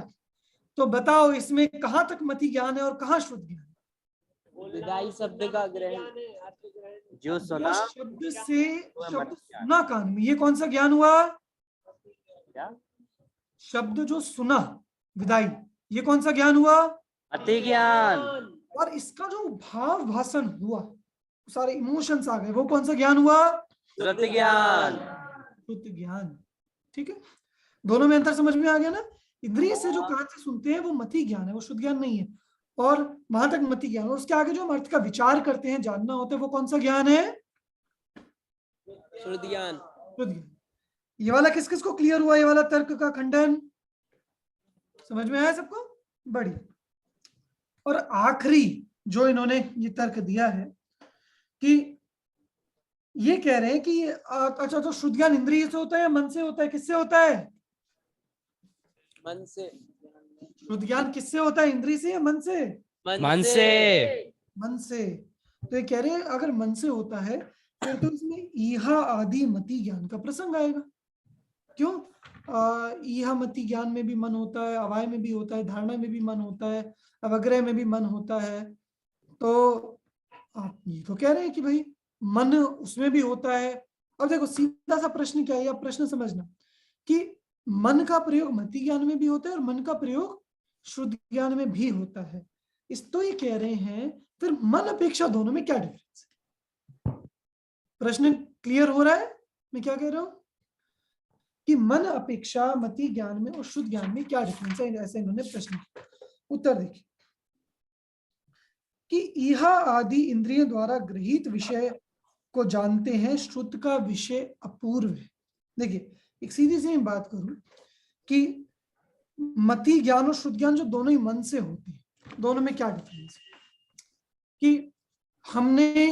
तो बताओ, इसमें कहां तक मति ज्ञान है और कहां शुद्ध ज्ञान? विदाई शब्द का ग्रहण, जो सुना, शब्द से शब्द सुना कान में, ये कौन सा ज्ञान हुआ? शब्द जो सुना, विदाई, ये कौन सा ज्ञान हुआ? मति ज्ञान। और इसका जो भाव भाषण हुआ, सारे इमोशंस आ गए, वो कौन सा ज्ञान हुआ? शुद्ध ज्ञान। शुद्ध ज्ञान। ठीक है, दोनों में अंतर समझ में आ गया ना? इंद्रिय से जो कान से सुनते हैं वो मति ज्ञान है, वो शुद्ध ज्ञान नहीं है, और वहां तक मति ज्ञान। और उसके आगे जो हम अर्थ का विचार करते हैं, जानना होता है, वो कौन सा ज्ञान है? शुद्ध ज्ञान। शुद्ध ज्ञान। ये वाला किस किस को क्लियर हुआ? ये वाला तर्क का खंडन समझ में आया सबको? बढ़िया। और आखिरी जो इन्होंने ये तर्क दिया है कि ये कह रहे हैं कि अच्छा, तो शुद्ध ज्ञान इंद्रिय से होता है या मन से होता है? किससे होता है? मन से। शुद्ध ज्ञान किससे होता है? इंद्रिय से या मन से? मन से। मन से। तो ये कह रहे हैं अगर मन से होता है, फिर तो इसमें ईहा आदि मति ज्ञान का प्रसंग आएगा। क्यों? ईहा मति ज्ञान में भी मन होता है, अवाय में भी होता है, धारणा में भी मन होता है, अवग्रह में भी मन होता है। तो आप ये तो कह रहे हैं कि भाई मन उसमें भी होता है। अब देखो, सीधा सा प्रश्न क्या है, आप प्रश्न समझना कि मन का प्रयोग मति ज्ञान में भी होता है और मन का प्रयोग शुद्ध ज्ञान में भी होता है। इस तो ये कह रहे हैं, फिर मन अपेक्षा दोनों में क्या डिफरेंस है? प्रश्न क्लियर हो रहा है मैं क्या कह रहा हूं? कि मन अपेक्षा मति ज्ञान में और शुद्ध ज्ञान में क्या डिफरेंस है, ऐसे इन्होंने प्रश्न किया। उत्तर देखिए कि इहा आदि इंद्रियों द्वारा गृहीत विषय को जानते हैं, शुद्ध का विषय अपूर्व है। देखिए, एक सीधी सी बात करूं कि मति ज्ञान और शुद्ध ज्ञान जो दोनों ही मन से होते हैं, दोनों में क्या डिफरेंस है? कि हमने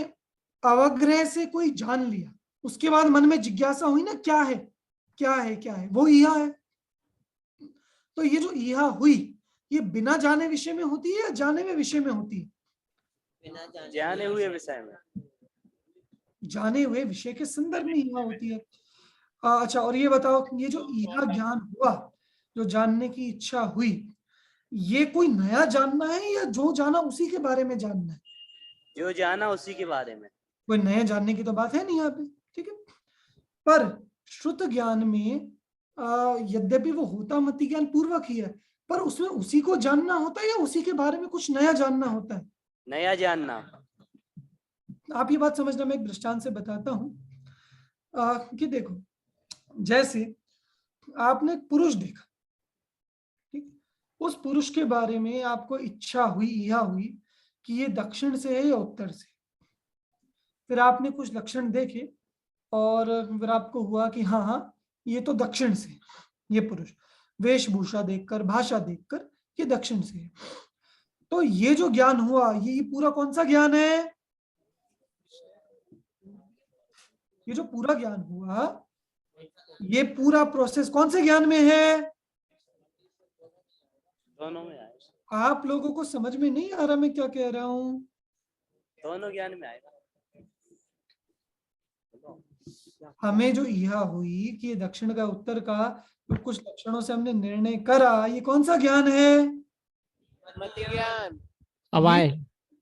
अवग्रह से कोई जान लिया, उसके बाद मन में जिज्ञासा हुई ना, क्या है क्या है क्या है, वो ईहा है। तो ये जो ईहा हुई, ये बिना जाने विषय में होती है या जाने में विषय में होती है? जाने हुए विषय में। जाने हुए विषय के संदर्भ में ईहा होती है। अच्छा, और ये बताओ, ये जो इहा ज्ञान हुआ, जो जानने की इच्छा हुई, ये कोई नया जानना है या जो जाना उसी के बारे में जानना है? जो जाना उसी के बारे में। कोई नए जानने की तो बात है नहीं यहाँ पे, ठीक है। पर श्रुत ज्ञान में यद्यपि वो होता मति ज्ञान पूर्वक ही है, पर उसमें उसी को जानना होता है या उसी के बारे में कुछ नया जानना होता है? नया जानना। आप ये बात समझना, मैं एक दृष्टांत से बताता हूँ कि देखो, जैसे आपने एक पुरुष देखा, ठीक, उस पुरुष के बारे में आपको इच्छा हुई, इहा हुई कि ये दक्षिण से है या उत्तर से। फिर आपने कुछ लक्षण देखे और फिर आपको हुआ कि हाँ हाँ ये तो दक्षिण से, ये पुरुष वेशभूषा देखकर, भाषा देखकर ये दक्षिण से है। तो ये जो ज्ञान हुआ, ये पूरा कौन सा ज्ञान है? ये जो पूरा ज्ञान हुआ, ये पूरा प्रोसेस कौन से ज्ञान में है? दोनों में आएगा। आप लोगों को समझ में नहीं आ रहा मैं क्या कह रहा हूं? दोनों ज्ञान में आएगा। हमें जो इहा हुई कि ये दक्षिण का उत्तर का, तो कुछ लक्षणों से हमने निर्णय करा, ये कौन सा ज्ञान है? मति ज्ञान। अवाय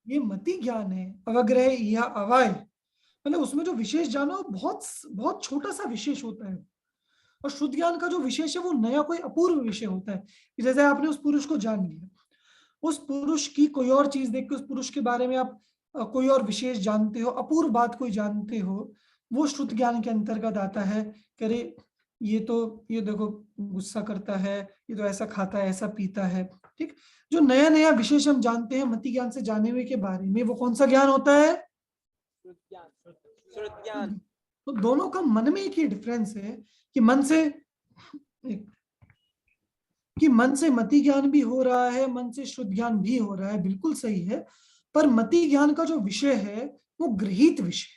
ये मति ज्ञान है। अवग्रह इहा अवाय, मतलब उसमें जो विशेष जाना वो बहुत बहुत छोटा सा विशेष होता है, और शुद्ध ज्ञान का जो विशेष है वो नया कोई अपूर्व विषय होता है। जैसे आपने उस पुरुष को जान लिया, उस पुरुष की कोई और चीज देख के उस पुरुष के बारे में आप कोई और विशेष जानते हो, अपूर्व बात कोई जानते हो, वो शुद्ध ज्ञान के अंतर्गत आता है। करे ये तो, ये देखो गुस्सा करता है, ये तो ऐसा खाता है, ऐसा पीता है, ठीक। जो नया नया विशेष हम जानते हैं मति ज्ञान से जाने हुए के बारे में, वो कौन सा ज्ञान होता है? श्रुत ज्ञान। तो दोनों का मन में एक ही डिफरेंस है कि मन से मति ज्ञान भी हो रहा है, मन से शुद्ध ज्ञान भी हो रहा है, बिल्कुल सही है। पर मति ज्ञान का जो विषय है वो गृहीत विषय,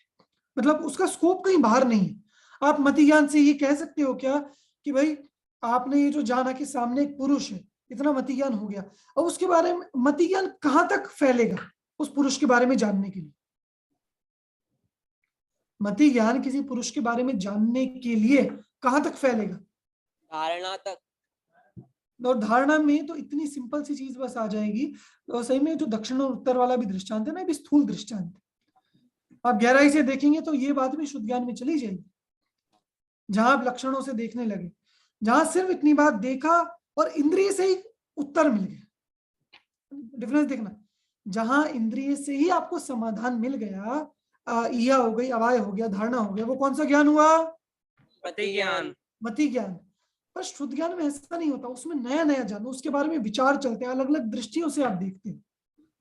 मतलब उसका स्कोप कहीं बाहर नहीं है। आप मति ज्ञान से ये कह सकते हो क्या कि भाई आपने ये जो जाना कि सामने एक पुरुष है, इतना मति ज्ञान हो गया, अब उसके बारे में मति ज्ञान कहां तक फैलेगा उस पुरुष के बारे में जानने के लिए? मति ज्ञान किसी पुरुष के बारे में जानने के लिए कहां तक फैलेगा? धारणा तक। और धारणा में तो इतनी सिंपल सी चीज बस आ जाएगी। तो सही में जो दक्षिण और उत्तर वाला भी दृष्टांत है ना, भी स्थूल दृष्टांत है, आप गहराई से देखेंगे तो ये बात भी शुद्ध ज्ञान में चली जाएगी। जहां आप लक्षणों से देखने लगे, जहां सिर्फ इतनी बात देखा और इंद्रिय से ही उत्तर मिल गया, डिफरेंस देखना, जहां इंद्रिय से ही आपको समाधान मिल गया, इया हो गई, अवाय हो गया, धारणा हो गया, वो कौन सा ज्ञान हुआ? मति ज्ञान। मति ज्ञान। पर शुद्ध ज्ञान में ऐसा नहीं होता, उसमें नया नया जानो, उसके बारे में विचार चलते हैं, अलग अलग दृष्टियों से आप देखते हैं,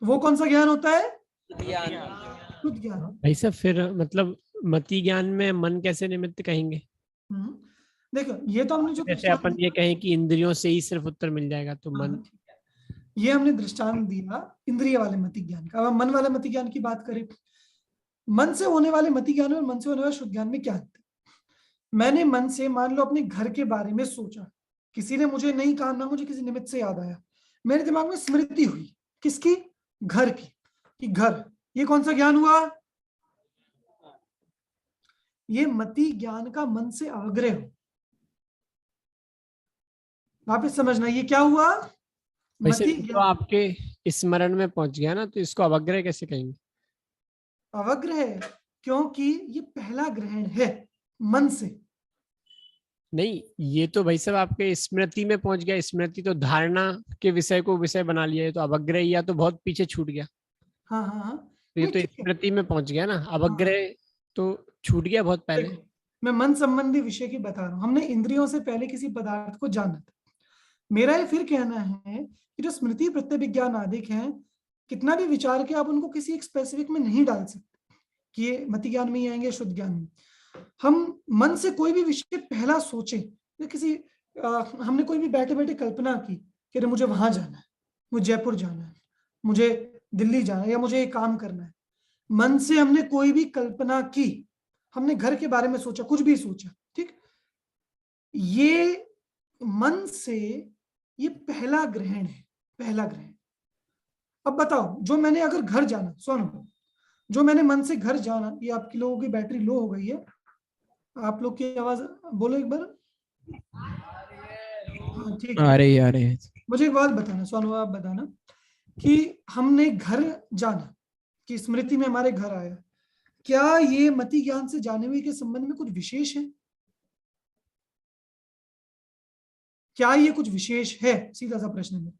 वो कौन सा ज्ञान होता है? शुद्ध ज्ञान। भाई साहब, फिर मतलब मति ज्ञान में मन कैसे निमित्त कहेंगे? देखो ये तो हमने जो जैसे अपन ये कहें कि इंद्रियों से ही सिर्फ उत्तर मिल जाएगा, तो मन, ये हमने दृष्टांत दिया इंद्रिय वाले मति ज्ञान का। अब हम मन वाले मति ज्ञान की बात करें, मन से होने वाले मति ज्ञान और मन से होने वाले शुद्ध ज्ञान में क्या अंतर? मैंने मन से मान लो अपने घर के बारे में सोचा, किसी ने मुझे नहीं कहा ना, मुझे किसी निमित्त से याद आया, मेरे दिमाग में स्मृति हुई, किसकी? घर की, कि घर, ये कौन सा ज्ञान हुआ? ये मति ज्ञान का मन से अवग्रह हो। वापस समझना, ये क्या हुआ? वैसे तो आपके स्मरण में पहुंच गया ना, तो इसको अवग्रह कैसे कहेंगे? अवग्रह, क्योंकि ये पहला ग्रहण है मन से। नहीं, ये तो भाई साहब आपके स्मृति में पहुंच गया। स्मृति तो धारणा के विषय को विषय बना लिया है, तो अवग्रह या तो बहुत पीछे छूट गया। हाँ हाँ हाँ, तो ये तो स्मृति में पहुंच गया ना, अवग्रह तो छूट गया बहुत पहले। मैं मन संबंधी विषय की बता रहा हूँ। हमने इंद्रियों से पहले किसी पदार्थ को जाना था। मेरा ये फिर कहना है कि जो स्मृति प्रत्यभिज्ञान आदि हैं, कितना भी विचार के आप उनको किसी एक स्पेसिफिक में नहीं डाल सकते कि ये मति ज्ञान में ही आएंगे, शुद्ध ज्ञान में। हम मन से कोई भी विषय पहला सोचे, किसी हमने कोई भी बैठे बैठे कल्पना की कि अरे मुझे वहां जाना है, मुझे जयपुर जाना है, मुझे दिल्ली जाना है, या मुझे ये काम करना है। मन से हमने कोई भी कल्पना की, हमने घर के बारे में सोचा, कुछ भी सोचा, ठीक, ये मन से ये पहला ग्रहण है, पहला ग्रहण। अब बताओ, जो मैंने अगर घर जाना, सुनो, जो मैंने मन से घर जाना, ये आपकी लोगों की बैटरी लो हो गई है, आप लोग की आवाज बोलो एक बार। हाँ ठीक आ है। रही आ रही है। मुझे एक बात बताना, सोनू आप बताना कि हमने घर जाना, कि स्मृति में हमारे घर आया, क्या ये मति ज्ञान से जाने हुए के संबंध में कुछ विशेष है? क्या ये कुछ विशेष है? सीधा सा प्रश्न है।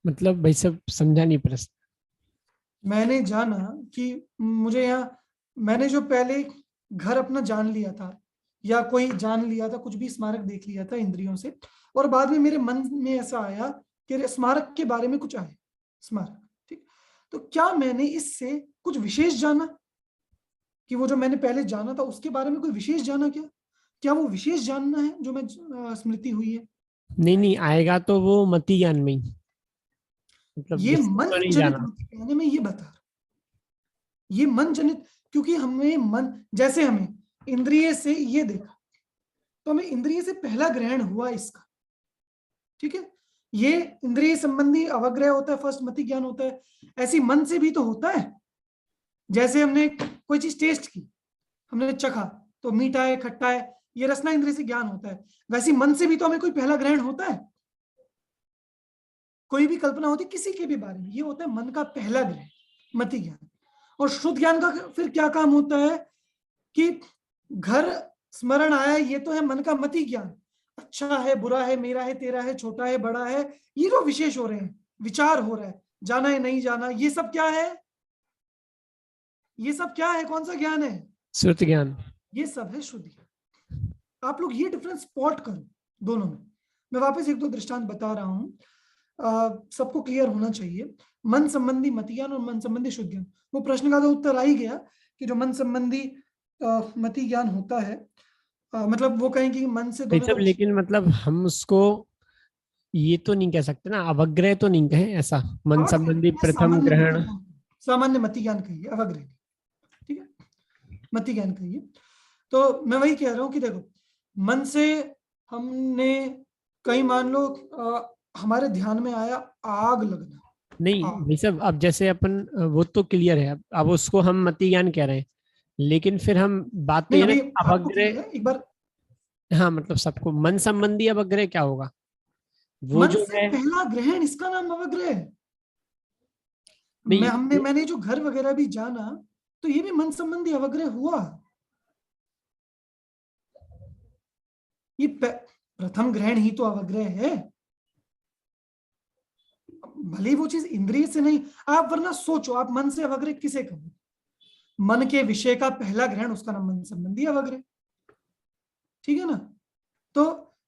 मतलब भाई सब समझा नहीं प्रश्न। मैंने जाना कि मुझे यहाँ, मैंने जो पहले घर अपना जान लिया था, या कोई जान लिया था, कुछ भी स्मारक देख लिया था इंद्रियों से, और बाद में मेरे मन में ऐसा आया कि स्मारक के बारे में कुछ आया, स्मारक, ठीक। तो क्या मैंने इससे कुछ विशेष जाना, कि वो जो मैंने पहले जाना था उसके बारे में कोई विशेष जाना? क्या क्या वो विशेष जानना है जो मैं स्मृति हुई है? नहीं नहीं, आएगा तो वो मति ज्ञान में ही, मतलब ये विशेष मन तो नहीं जनित जाना। मति ज्ञान है, मैं ये बता रहा हूं। ये मन जनित, क्योंकि हमें मन, जैसे हमें इंद्रिय से ये देखा, तो हमें इंद्रिय से पहला ग्रहण हुआ इसका, ठीक है। ये इंद्रिय संबंधी अवग्रह होता है, फर्स्ट मति ज्ञान होता है। ऐसी मन से भी तो होता है। जैसे हमने कोई चीज टेस्ट की, हमने चखा, तो मीठा है, खट्टा है, ये रसना इंद्रिय से ज्ञान होता है। वैसे मन से भी तो हमें कोई पहला ग्रहण होता है। कोई भी कल्पना होती है किसी के भी बारे में, ये होता है मन का पहला ग्रहण, मति ज्ञान। और शुद्ध ज्ञान का फिर क्या काम होता है कि घर स्मरण आया, ये तो है मन का मति ज्ञान। अच्छा है, बुरा है, मेरा है, तेरा है, छोटा है, बड़ा है, ये जो विशेष हो रहे हैं, विचार हो रहा है, जाना है, नहीं जाना, ये सब क्या है? ये सब क्या है? कौन सा ज्ञान है? श्रुत ज्ञान। ये सब है शुद्ध ज्ञान। आप लोग ये डिफरेंस स्पॉट करो दोनों में। मैं वापस एक दो दृष्टांत बता रहा हूं, सबको क्लियर होना चाहिए। मन संबंधी मति ज्ञान और मन संबंधी शुद्ध ज्ञान, वो प्रश्न का तो उत्तर आ ही गया कि जो मन संबंधी मति ज्ञान होता है, मतलब वो कहें कि मन से भाई दोनों सब का लेकिन मतलब हम उसको ये तो नहीं कह सकते ना, अवग्रह तो नहीं कहे ऐसा, मन अवग्रह संबंधी नहीं, प्रथम सामान्य मति ग्रहण। ज्ञान, सामान्य मति ज्ञान कहिए, अवग्रह नहीं, ठीक है, मति ज्ञान कहिए। तो मैं वही कह रहा हूँ कि देखो, मन से हमने कहीं, मान लो हमारे ध्यान में आया आग लगना, नहीं आग। भाई सब, अब जैसे अपन वो तो क्लियर है, अब उसको हम मति ज्ञान कह रहे हैं, लेकिन फिर हम बात तो नहीं ये ना अभी कि आपको क्लियर अवग्रह। है एक बार। हाँ मतलब सबको मन संबंधी अवग्रह क्या होगा, वो मन जो से है। पहला ग्रहण, इसका नाम अवग्रह है। नहीं मैंने जो घर वगैरह भी जाना, तो ये भी मन संबंधी अवग्रह हुआ। ये प्रथम ग्रहण ही तो अवग्रह है। भले ही वो चीज इंद्रिय से नहीं, आप वरना सोचो, आप मन से अवग्रह किसे कहोगे? मन के विषय का पहला ग्रहण, उसका नाम मन संबंधी अवग्रह, ठीक है ना। तो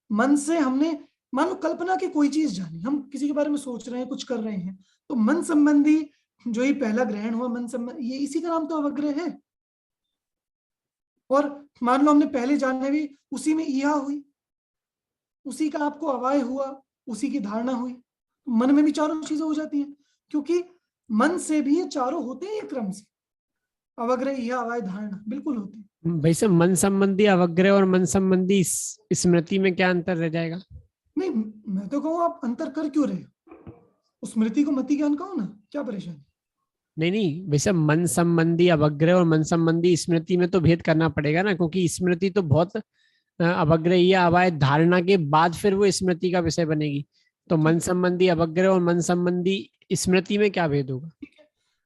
मन से हमने, मान लो कल्पना की कोई चीज जानी, हम किसी के बारे में सोच रहे हैं, कुछ कर रहे हैं, तो मन संबंधी जो ही पहला ग्रहण हुआ, मन संबंधी, ये इसी का नाम तो अवग्रह है। और मान लो हमने पहले जानने भी, उसी में इहा हुई, उसी का आपको अवाय हुआ, उसी की धारणा हुई, मन में भी चारों चीजें हो जाती हैं, क्योंकि मन से भी ये चारों होते हैं, ये क्रम से, अवग्रह, इहा, अवाय, धारणा, बिल्कुल होते हैं। भाई सब मन संबंधी अवग्रह और मन संबंधी स्मृति में क्या अंतर रह जाएगा? नहीं, मैं तो कहूँ आप अंतर कर क्यों रहे हो? उस स्मृति को मति ज्ञान कहो ना, क्या परेशानी? नहीं नहीं, वैसे मन संबंधी अवग्रह और मन संबंधी स्मृति में तो भेद करना पड़ेगा ना, क्योंकि स्मृति तो बहुत अवग्रह या अवाय धारणा के बाद फिर वो स्मृति का विषय बनेगी। तो मन संबंधी अवग्रह और मन संबंधी स्मृति में क्या भेद होगा?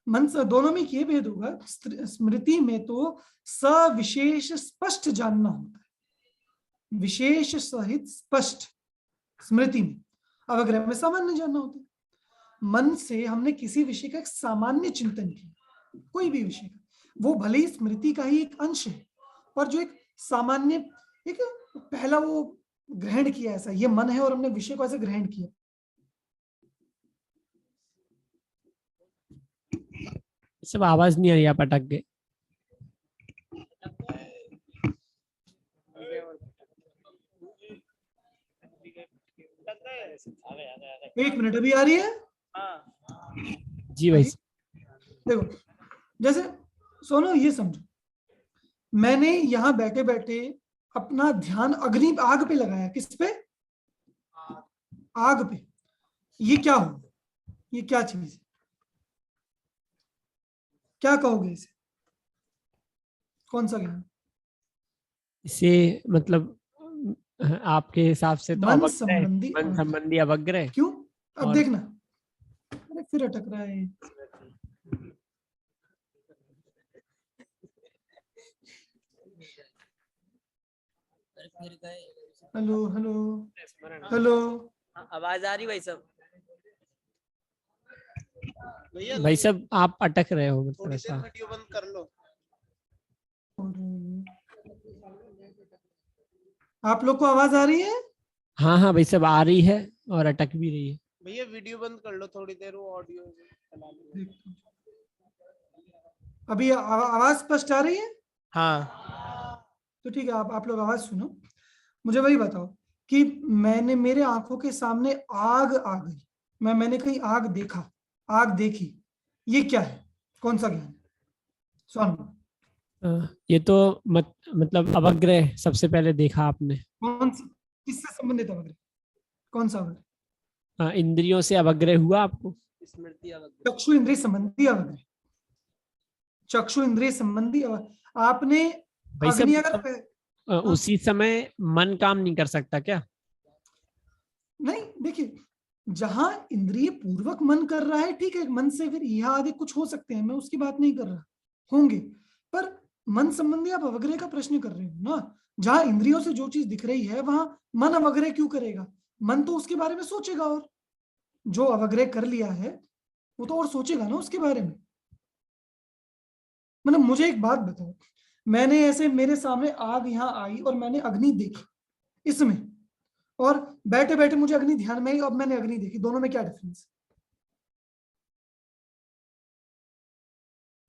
मन से दोनों में ये भेद होगा, स्मृति में तो सविशेष स्पष्ट जानना होता है, विशेष सहित स्पष्ट स्मृति में, अवग्रह में सामान्य जानना होता है। मन से हमने किसी विषय का एक सामान्य चिंतन किया, कोई भी विषय का, वो भले ही स्मृति का ही एक अंश है, पर जो एक सामान्य, एक पहला वो ग्रहण किया, ऐसा ये मन है और हमने विषय को ऐसे ग्रहण किया। सब आवाज नहीं आ रही, आप अटक गए। एक मिनट, अभी आ रही है? जी भाई। देखो, जैसे सोनो ये समझो, मैंने यहां बैठे बैठे अपना ध्यान अग्नि, आग पे लगाया, किस पे? आग पे। ये क्या हो, ये क्या चीज है, क्या कहोगे इसे? कौन सा ज्ञान? इसे मतलब आपके हिसाब से तो मन अवग्रह, संबंधी मन अवग्रह। संबंधी अवग्रह। क्यों? अब और- देखना, अरे फिर अटक रहा है ये। फिर गए। Hello hello hello. आवाज आ रही भाई सब? भाई साहब आप अटक रहे हो मतलब थोड़ी देर ऐसा। वीडियो बंद कर लो। आप लोग को आवाज आ रही है? हाँ हाँ भाई साहब आ रही है और अटक भी रही है। भैया वीडियो बंद कर लो थोड़ी देर, वो ऑडियो चला लो। अभी आवाज स्पष्ट आ रही है? हाँ तो ठीक है, आप लोग आवाज सुनो। मुझे वही बताओ कि मैंने, मेरे आंखों के सामने आग आ गई, मैंने कहीं आग देखा, आग देखी, ये क्या है? कौन सा ज्ञान? स्वामी, ये तो मतलब अवग्रह सबसे पहले देखा आपने। कौन सा, किससे संबंधित अवग्रह? कौन सा अवग्रह? इंद्रियों से अवग्रह हुआ आपको। स्मृति अवग्रह। चक्षु इंद्रिय संबंधी अवग्रह। चक्षु इंद्रिय संबंधी आपने भाई साहब अग्नि अगर मतलब उसी समय मन काम नहीं कर सकता क्या? नहीं, देखिए, जहां इंद्रिय पूर्वक मन कर रहा है, ठीक है, मन से फिर यह आदि कुछ हो सकते हैं, मैं उसकी बात नहीं कर रहा, होंगे, पर मन संबंधी आप अवग्रह का प्रश्न कर रहे हो ना। जहां इंद्रियों से जो चीज दिख रही है वहां मन अवग्रह क्यों करेगा? मन तो उसके बारे में सोचेगा, और जो अवग्रह कर लिया है वो तो और सोचेगा ना उसके बारे में। मतलब मुझे एक बात बताओ, मैंने ऐसे, मेरे सामने आग यहां आई और मैंने अग्नि देखी इसमें, और बैठे बैठे मुझे अग्नि ध्यान में आई और मैंने अग्नि देखी, दोनों में क्या डिफरेंस?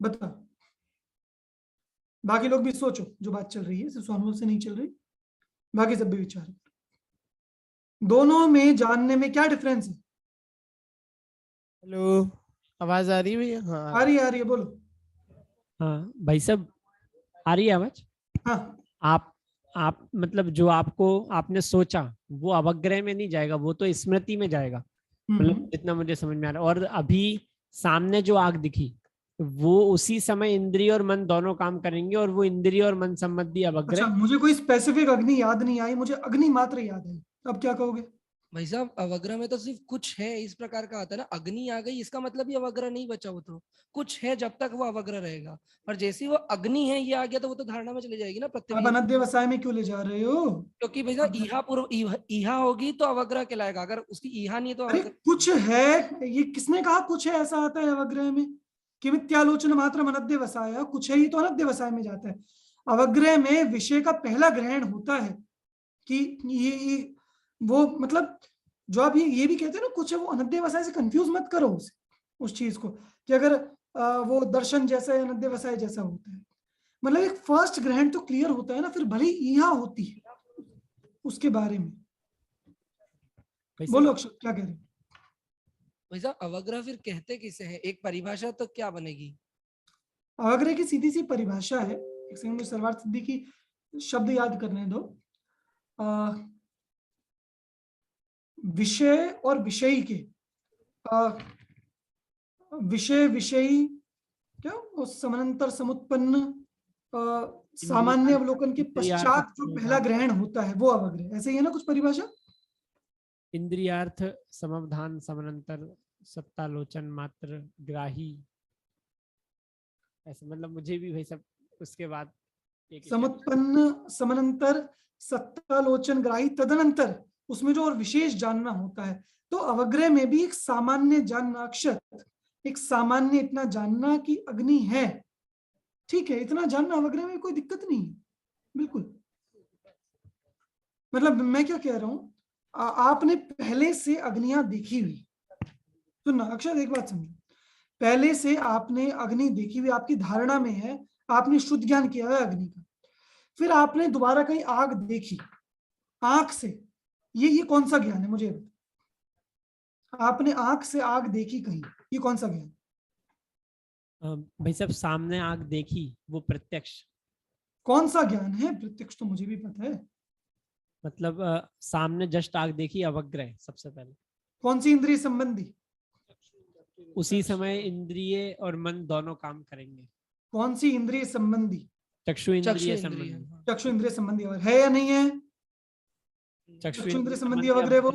बता। बाकी लोग भी सोचो, जो बात चल रही है सिर्फ स्वानुभव से नहीं चल रही, बाकी सब भी विचार करो। दोनों में जानने में क्या डिफरेंस है? हेलो, आवाज आ रही है भैया? हाँ आ रही है, बोलो। हाँ भाई साहब आ रही है आवाज। हाँ, आप मतलब जो आपको आपने सोचा वो अवग्रह में नहीं जाएगा, वो तो स्मृति में जाएगा, मतलब जितना मुझे समझ में आ रहा है। और अभी सामने जो आग दिखी वो उसी समय इंद्रिय और मन दोनों काम करेंगे, और वो इंद्रिय और मन संबंधी अच्छा, अवग्रह। मुझे कोई स्पेसिफिक अग्नि याद नहीं आई, मुझे अग्नि मात्र याद आई, अब क्या कहोगे? भाई साहब अवग्रह में तो सिर्फ कुछ है इस प्रकार का आता है ना, अग्नि आ गई इसका मतलब ये अवग्रह नहीं बचा, वो तो कुछ है, जब तक वो अवग्रह रहेगा। और जैसे ही वो अग्नि है ये आ गया तो वो तो धारणा में चली जाएगी ना, आप प्रत्यक्ष। अनध्यवसाय में क्यों ले जा रहे हो? क्योंकि भाई साहब ईहा पूर्व ईहा होगी तो अवग्रह कहलाएगा, अगर उसकी ईहा नहीं है तो अरे अवग्रह। कुछ है, ये किसने कहा कुछ है ऐसा आता है अवग्रह में? कि मिथ्यालोचन मात्र अनध्यवसाय, कुछ है, ये तो अनध्यवसाय में जाता है। अवग्रह में विषय का पहला ग्रहण होता है कि ये वो मतलब, जो आप ये भी कहते हैं ना कुछ है, वो अनध्यवसाय से कंफ्यूज मत करो उस चीज को, कि अगर वो दर्शन जैसा है, अनध्यवसाय जैसा होता है। मतलब एक फर्स्ट ग्रहण तो क्लियर होता है ना, फिर भले ही ईहा होती है उसके बारे में। बोलो अक्षर, क्या कह रहे हो? भाई साहब अवग्रह फिर कहते किसे हैं, एक परिभाषा तो क्या बनेगी? अवग्रह की सीधी सी परिभाषा है, एक सेकंड, मुझे सर्वार्थ सिद्धि की शब्द याद करने दो। विषय और विषयी के, विषय विषयी क्या, उस समानांतर समुत्पन्न सामान्य अवलोकन के पश्चात जो पहला ग्रहण होता है वो अवग्रह, ऐसे ही है ना कुछ परिभाषा? इंद्रियार्थ समावधान समानांतर सत्तालोचन मात्र ग्राही, ऐसे मतलब मुझे भी भाई सब उसके बाद समुत्पन्न समानांतर सत्तालोचन ग्राही, तदनंतर उसमें जो और विशेष जानना होता है। तो अवग्रह में भी एक सामान्य जानना, अक्षर एक सामान्य इतना जानना कि अग्नि है, ठीक है, इतना जानना अवग्रह में कोई दिक्कत नहीं है, बिल्कुल। मतलब मैं क्या कह रहा हूं, आपने पहले से अग्नियां देखी हुई, सुनना अक्षर एक बात समझो, पहले से आपने अग्नि देखी हुई, आपकी धारणा में है, आपने शुद्ध ज्ञान किया है अग्नि का, फिर आपने दोबारा कहीं आग देखी आंख से, ये कौन सा ज्ञान है मुझे बताओ? आपने आंख से आग देखी कहीं, ये कौन सा ज्ञान? भाई साहब सामने आग देखी वो प्रत्यक्ष। कौन सा ज्ञान है? प्रत्यक्ष तो मुझे भी पता है। मतलब सामने जस्ट आग देखी अवग्रह सबसे पहले। कौन सी इंद्रिय संबंधी? उसी समय इंद्रिय और मन दोनों काम करेंगे। कौन सी इंद्रिय संबंधी? चक्षु इंद्रिय चक्षु इंद्रिय, संबंधी। हाँ। चक्षु इंद्रिय संबंधी अवग्रह है या नहीं है? चक्षु इंद्रिय संबंधी अवग्रह वो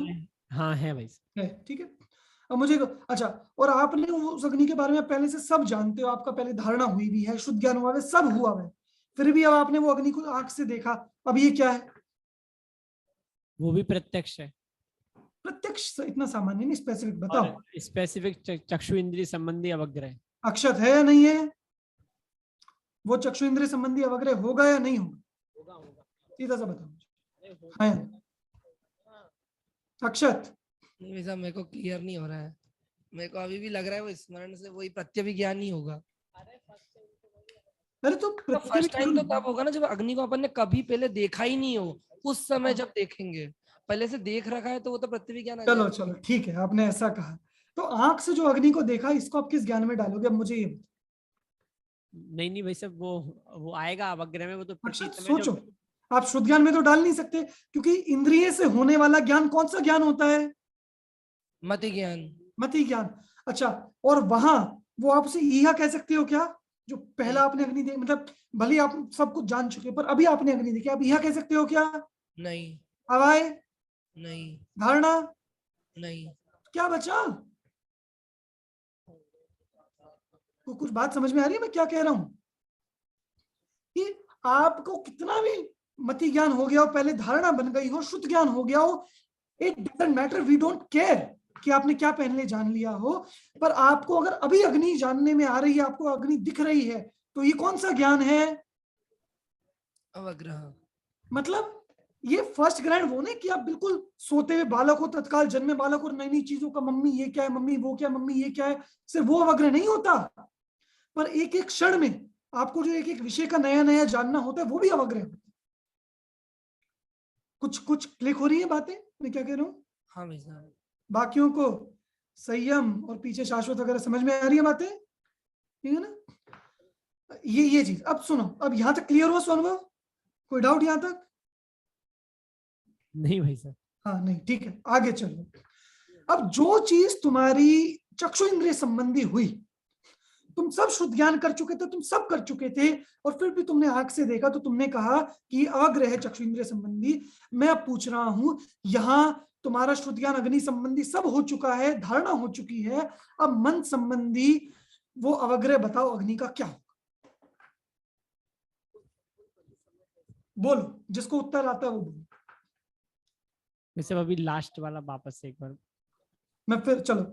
हाँ है भाई। है, ठीक है। अब मुझे अच्छा, और आपने उस अग्नि के बारे में पहले से सब जानते हो, आपका पहले धारणा हुई भी है, शुद्ध ज्ञान हुआ है, सब हुआ है, फिर भी अब आपने वो अग्नि को आंख से देखा, अब ये क्या है? वो भी प्रत्यक्ष है। प्रत्यक्ष इतना सामान्य नहीं, स्पेसिफिक बताओ। स्पेसिफिक चक्षु इंद्रिय संबंधी अवग्रह। अक्षत है या नहीं है? वो चक्षु इंद्रिय संबंधी अवग्रह होगा या नहीं होगा? सीधा सा बताओ मुझे, हाँ या नहीं? अक्षत नहीं वैसा मेरे को क्लियर नहीं हो रहा है, मेरे को अभी भी लग रहा है वो स्मरण से वही प्रत्यभिज्ञान ही होगा। अरे तो फर्स्ट टाइम तो तब होगा ना जब अग्नि को अपन ने कभी पहले देखा ही नहीं हो, उस समय जब देखेंगे। पहले से देख रखा है तो वो तो प्रत्यभिज्ञान आ चलो जाएगा। चलो ठीक है, आपने ऐसा कहा, तो आंख से जो अग्नि को देखा, इसको आप किस ज्ञान में डालोगे? अब मुझे ये बताओ। नहीं नहीं भाई साहब, वो आएगा अवग्रह में, वो तो अक्षत प्रतीत में सोचो, आप शुद्ध ज्ञान में तो डाल नहीं सकते, क्योंकि इंद्रिय से होने वाला ज्ञान कौन सा ज्ञान होता है? मति ज्ञान। मति ज्ञान। अच्छा, और वहां वो आपसे यह कह सकते हो क्या, जो पहला आपने अग्नि देखी, मतलब भले आप सब कुछ जान चुके पर अभी आपने अग्नि देखी, आप यह कह सकते हो क्या? नहीं अब आए नहीं धारणा, नहीं। क्या बचा? तो कुछ बात समझ में आ रही है मैं क्या कह रहा हूं? कि आपको कितना भी मति ज्ञान हो गया हो, पहले धारणा बन गई हो, शुद्ध ज्ञान हो गया हो, it doesn't matter, we don't care कि आपने क्या पहले जान लिया हो, पर आपको अगर अभी अग्नि जानने में आ रही है, आपको अग्नि दिख रही है, तो ये कौन सा ज्ञान है? अवग्रह। मतलब ये फर्स्ट ग्रैंड वो नहीं कि आप बिल्कुल सोते हुए बालक हो, तत्काल जन्मे बालक और नई नई चीजों का, मम्मी ये क्या है, मम्मी वो क्या है, मम्मी ये क्या है, सिर्फ वो अवग्रह नहीं होता, पर एक एक क्षण में आपको जो एक एक विषय का नया नया जानना होता है, वो भी अवग्रह होता है। कुछ कुछ क्लिक हो रही है बातें मैं क्या कह रहा हूँ? हाँ भाई साहब। बाकियों को संयम और पीछे शाश्वत वगैरह समझ में आ रही है बातें, ठीक है ना? ये चीज अब सुनो, अब यहां तक क्लियर हुआ स्वानुभव? कोई डाउट यहां तक? नहीं भाई साहब। हाँ नहीं, ठीक है, आगे चलो। अब जो चीज तुम्हारी चक्षु इंद्रिय संबंधी हुई, तुम सब शुद्ध ज्ञान कर चुके थे, तुम सब कर चुके थे, और फिर भी तुमने आंख से देखा, तो तुमने कहा कि अवग्रह है चक्षु इंद्रिय संबंधी। मैं अब पूछ रहा हूं, यहां तुम्हारा शुद्ध ज्ञान अग्नि संबंधी सब हो चुका है, धारणा हो चुकी है, अब मन संबंधी वो अवग्रह बताओ, अग्नि का क्या होगा? बोलो, जिसको उत्तर आता है वो बोलो। वैसे अभी लास्ट वाला वापस से एक बार। मैं फिर चलो,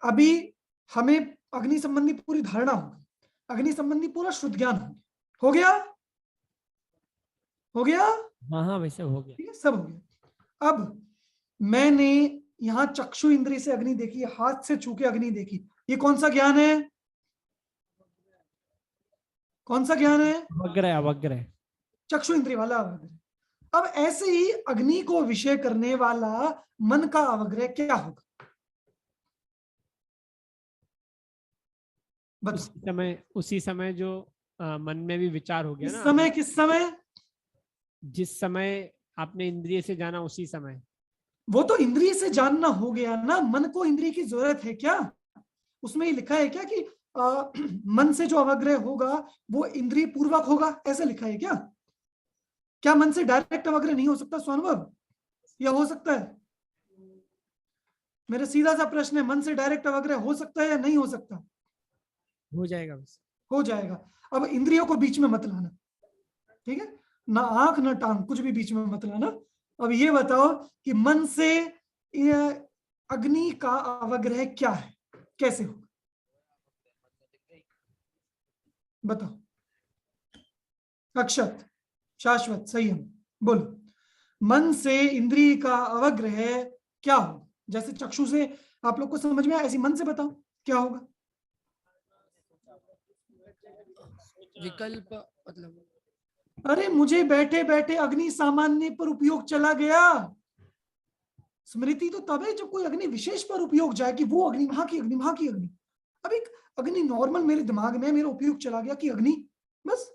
अभी हमें अग्नि संबंधी पूरी धारणा होगी, अग्नि संबंधी पूरा शुद्ध ज्ञान हो गया, हो गया? हाँ हाँ वैसे हो गया। ठीक है, सब हो गया। अब मैंने यहां चक्षु इंद्रिय से अग्नि देखी, हाथ से छू के अग्नि देखी, ये कौन सा ज्ञान है? कौन सा ज्ञान है? अवग्रह अवग्रह। चक्षु इंद्रिय वाला अवग्रह। अब ऐसे ही अग्नि को विषय करने वाला मन का अवग्रह क्या होगा? उसी समय जो मन में भी विचार हो गया इस ना। समय, किस समय? जिस समय आपने इंद्रिय से जाना उसी समय। वो तो इंद्रिय से जानना हो गया ना, मन को इंद्रिय की जरूरत है क्या? उसमें ये लिखा है क्या कि मन से जो अवग्रह होगा वो इंद्रिय पूर्वक होगा, ऐसा लिखा है क्या? क्या मन से डायरेक्ट अवग्रह नहीं हो सकता स्वानुभव, या हो सकता है? मेरा सीधा सा प्रश्न है, मन से डायरेक्ट अवग्रह हो सकता है या नहीं हो सकता? हो जाएगा बस। हो जाएगा। अब इंद्रियों को बीच में मत लाना, ठीक है? ना आंख ना टांग, कुछ भी बीच में मत लाना। अब ये बताओ कि मन से अग्नि का अवग्रह क्या है, कैसे होगा? बताओ। अक्षत, शाश्वत, संयम, बोलो। मन से इंद्रिय का अवग्रह क्या होगा? जैसे चक्षु से आप लोग को समझ में आया, ऐसी मन से बताओ क्या होगा? विकल्प मतलब, अरे मुझे बैठे बैठे अग्नि सामान्य पर उपयोग चला गया। स्मृति तो तब है जब कोई अग्नि विशेष पर उपयोग जाए, कि वो अग्नि, वहां की अग्नि, वहां की अग्नि। अब एक अग्नि नॉर्मल मेरे दिमाग में, मेरा उपयोग चला गया कि अग्नि, बस।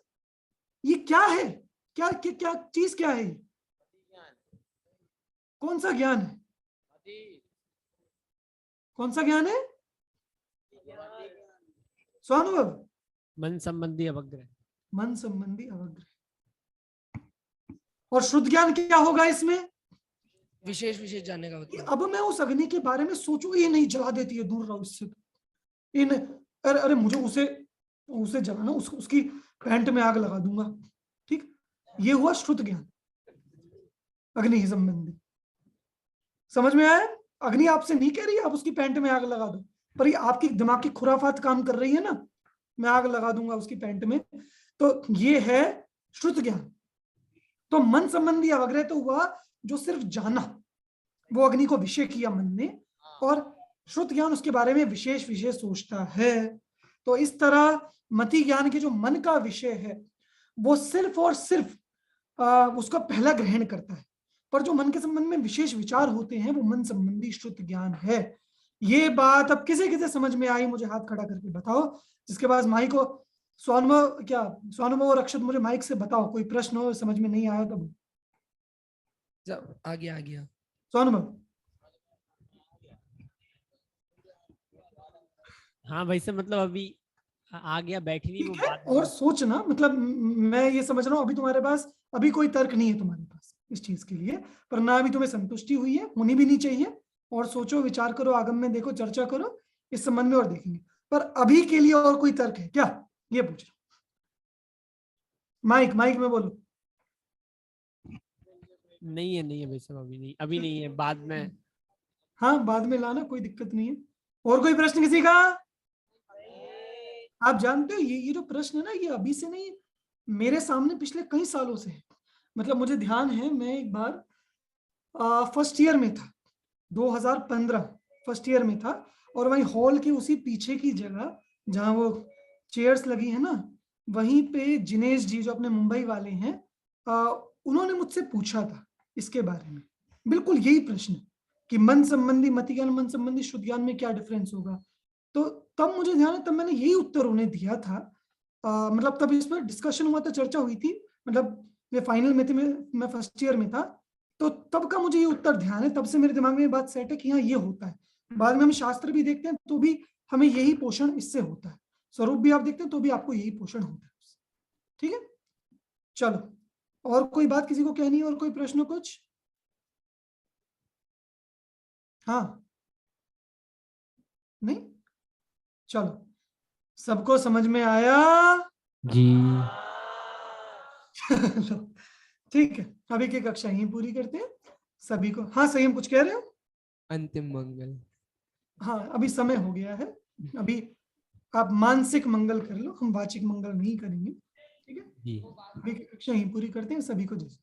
ये क्या है? क्या क्या, क्या चीज क्या है? कौन सा ज्ञान है? कौन सा ज्ञान है स्वानुभव? मन संबंधी अवग्रह। मन संबंधी अवग्रह। और शुद्ध ज्ञान क्या होगा इसमें? विशेष विशेष जानने का मतलब। अब मैं उस अग्नि के बारे में सोचू, ये नहीं जला देती है, दूर रहो इससे। इन अरे अरे मुझे उसे जलाना, उसकी पैंट में आग लगा दूंगा। ठीक, ये हुआ श्रुत ज्ञान अग्नि संबंधी। समझ में आया? अग्नि आपसे नहीं कह रही आप उसकी पैंट में आग लगा दो, पर ये आपकी दिमाग की खुराफात काम कर रही है ना, मैं आग लगा दूंगा उसकी पैंट में। तो ये है श्रुत ज्ञान। तो मन संबंधी अवग्रह तो हुआ जो सिर्फ जाना, वो अग्नि को विषय किया मन ने, और श्रुत ज्ञान उसके बारे में विशेष विशेष सोचता है। तो इस तरह मति ज्ञान के जो मन का विषय है वो सिर्फ और सिर्फ उसका पहला ग्रहण करता है, पर जो मन के संबंध में विशेष विचार होते हैं वो मन संबंधी श्रुत ज्ञान है। ये बात अब किसे किसे समझ में आई? मुझे हाथ खड़ा करके बताओ। जिसके पास माइक हो, स्वानुभव और अक्षत, मुझे माइक से बताओ, कोई प्रश्न हो, समझ में नहीं आया तब। आ गया स्वानुभव। हाँ भाई साहब, मतलब अभी आ गया, बैठी नहीं वो ठीक है, बात। और सोचना, मतलब मैं ये समझ रहा हूँ अभी तुम्हारे पास अभी कोई तर्क नहीं है तुम्हारे पास इस चीज के लिए, पर ना अभी तुम्हें संतुष्टि हुई है, होनी भी नहीं चाहिए। और सोचो, विचार करो, आगम में देखो, चर्चा करो इस संबंध में, और देखेंगे। पर अभी के लिए और कोई तर्क है क्या, ये पूछ रहा हूं। माइक में बोलो। नहीं है भाई साहब, अभी नहीं है, बाद में। हाँ, बाद में लाना, कोई दिक्कत नहीं है। और कोई प्रश्न किसी का? आप जानते हो ये जो प्रश्न है ना, ये अभी से नहीं, मेरे सामने पिछले कई सालों से है। मतलब मुझे ध्यान है, मैं एक बार फर्स्ट ईयर में था, 2015 फर्स्ट ईयर में था, और वहीं हॉल के उसी पीछे की जगह जहाँ वो चेयर्स लगी है ना, वहीं पे जिनेश जी जो अपने मुंबई वाले हैं, उन्होंने मुझसे पूछा था इसके बारे में, बिल्कुल यही प्रश्न कि मन संबंधी मति ज्ञान, मन संबंधी शुद्ध ज्ञान में क्या डिफरेंस होगा। तो तब मुझे ध्यान है, तब मैंने यही उत्तर उन्हें दिया था। मतलब तब इस पर डिस्कशन हुआ था, चर्चा हुई थी, मतलब ये फाइनल में थे, मैं फर्स्ट ईयर में था, तो तब का मुझे ये उत्तर ध्यान है। तब से मेरे दिमाग में ये बात सेट है कि हाँ, ये होता है। बाद में हम शास्त्र भी देखते हैं तो भी हमें यही पोषण इससे होता है, स्वरूप भी आप देखते हैं तो भी आपको यही पोषण होता है। ठीक है, चलो, और कोई बात किसी को कहनी है, और कोई प्रश्न कुछ? हाँ, नहीं, चलो, सबको समझ में आया जी? चलो, ठीक है, अभी की कक्षा यहीं पूरी करते हैं सभी को। हाँ, सही, हम कुछ कह रहे हो? अंतिम मंगल। हाँ, अभी समय हो गया है, अभी आप मानसिक मंगल कर लो, हम वाचिक मंगल नहीं करेंगे। ठीक है जी। अभी की कक्षा यहीं पूरी करते हैं, सभी को जय।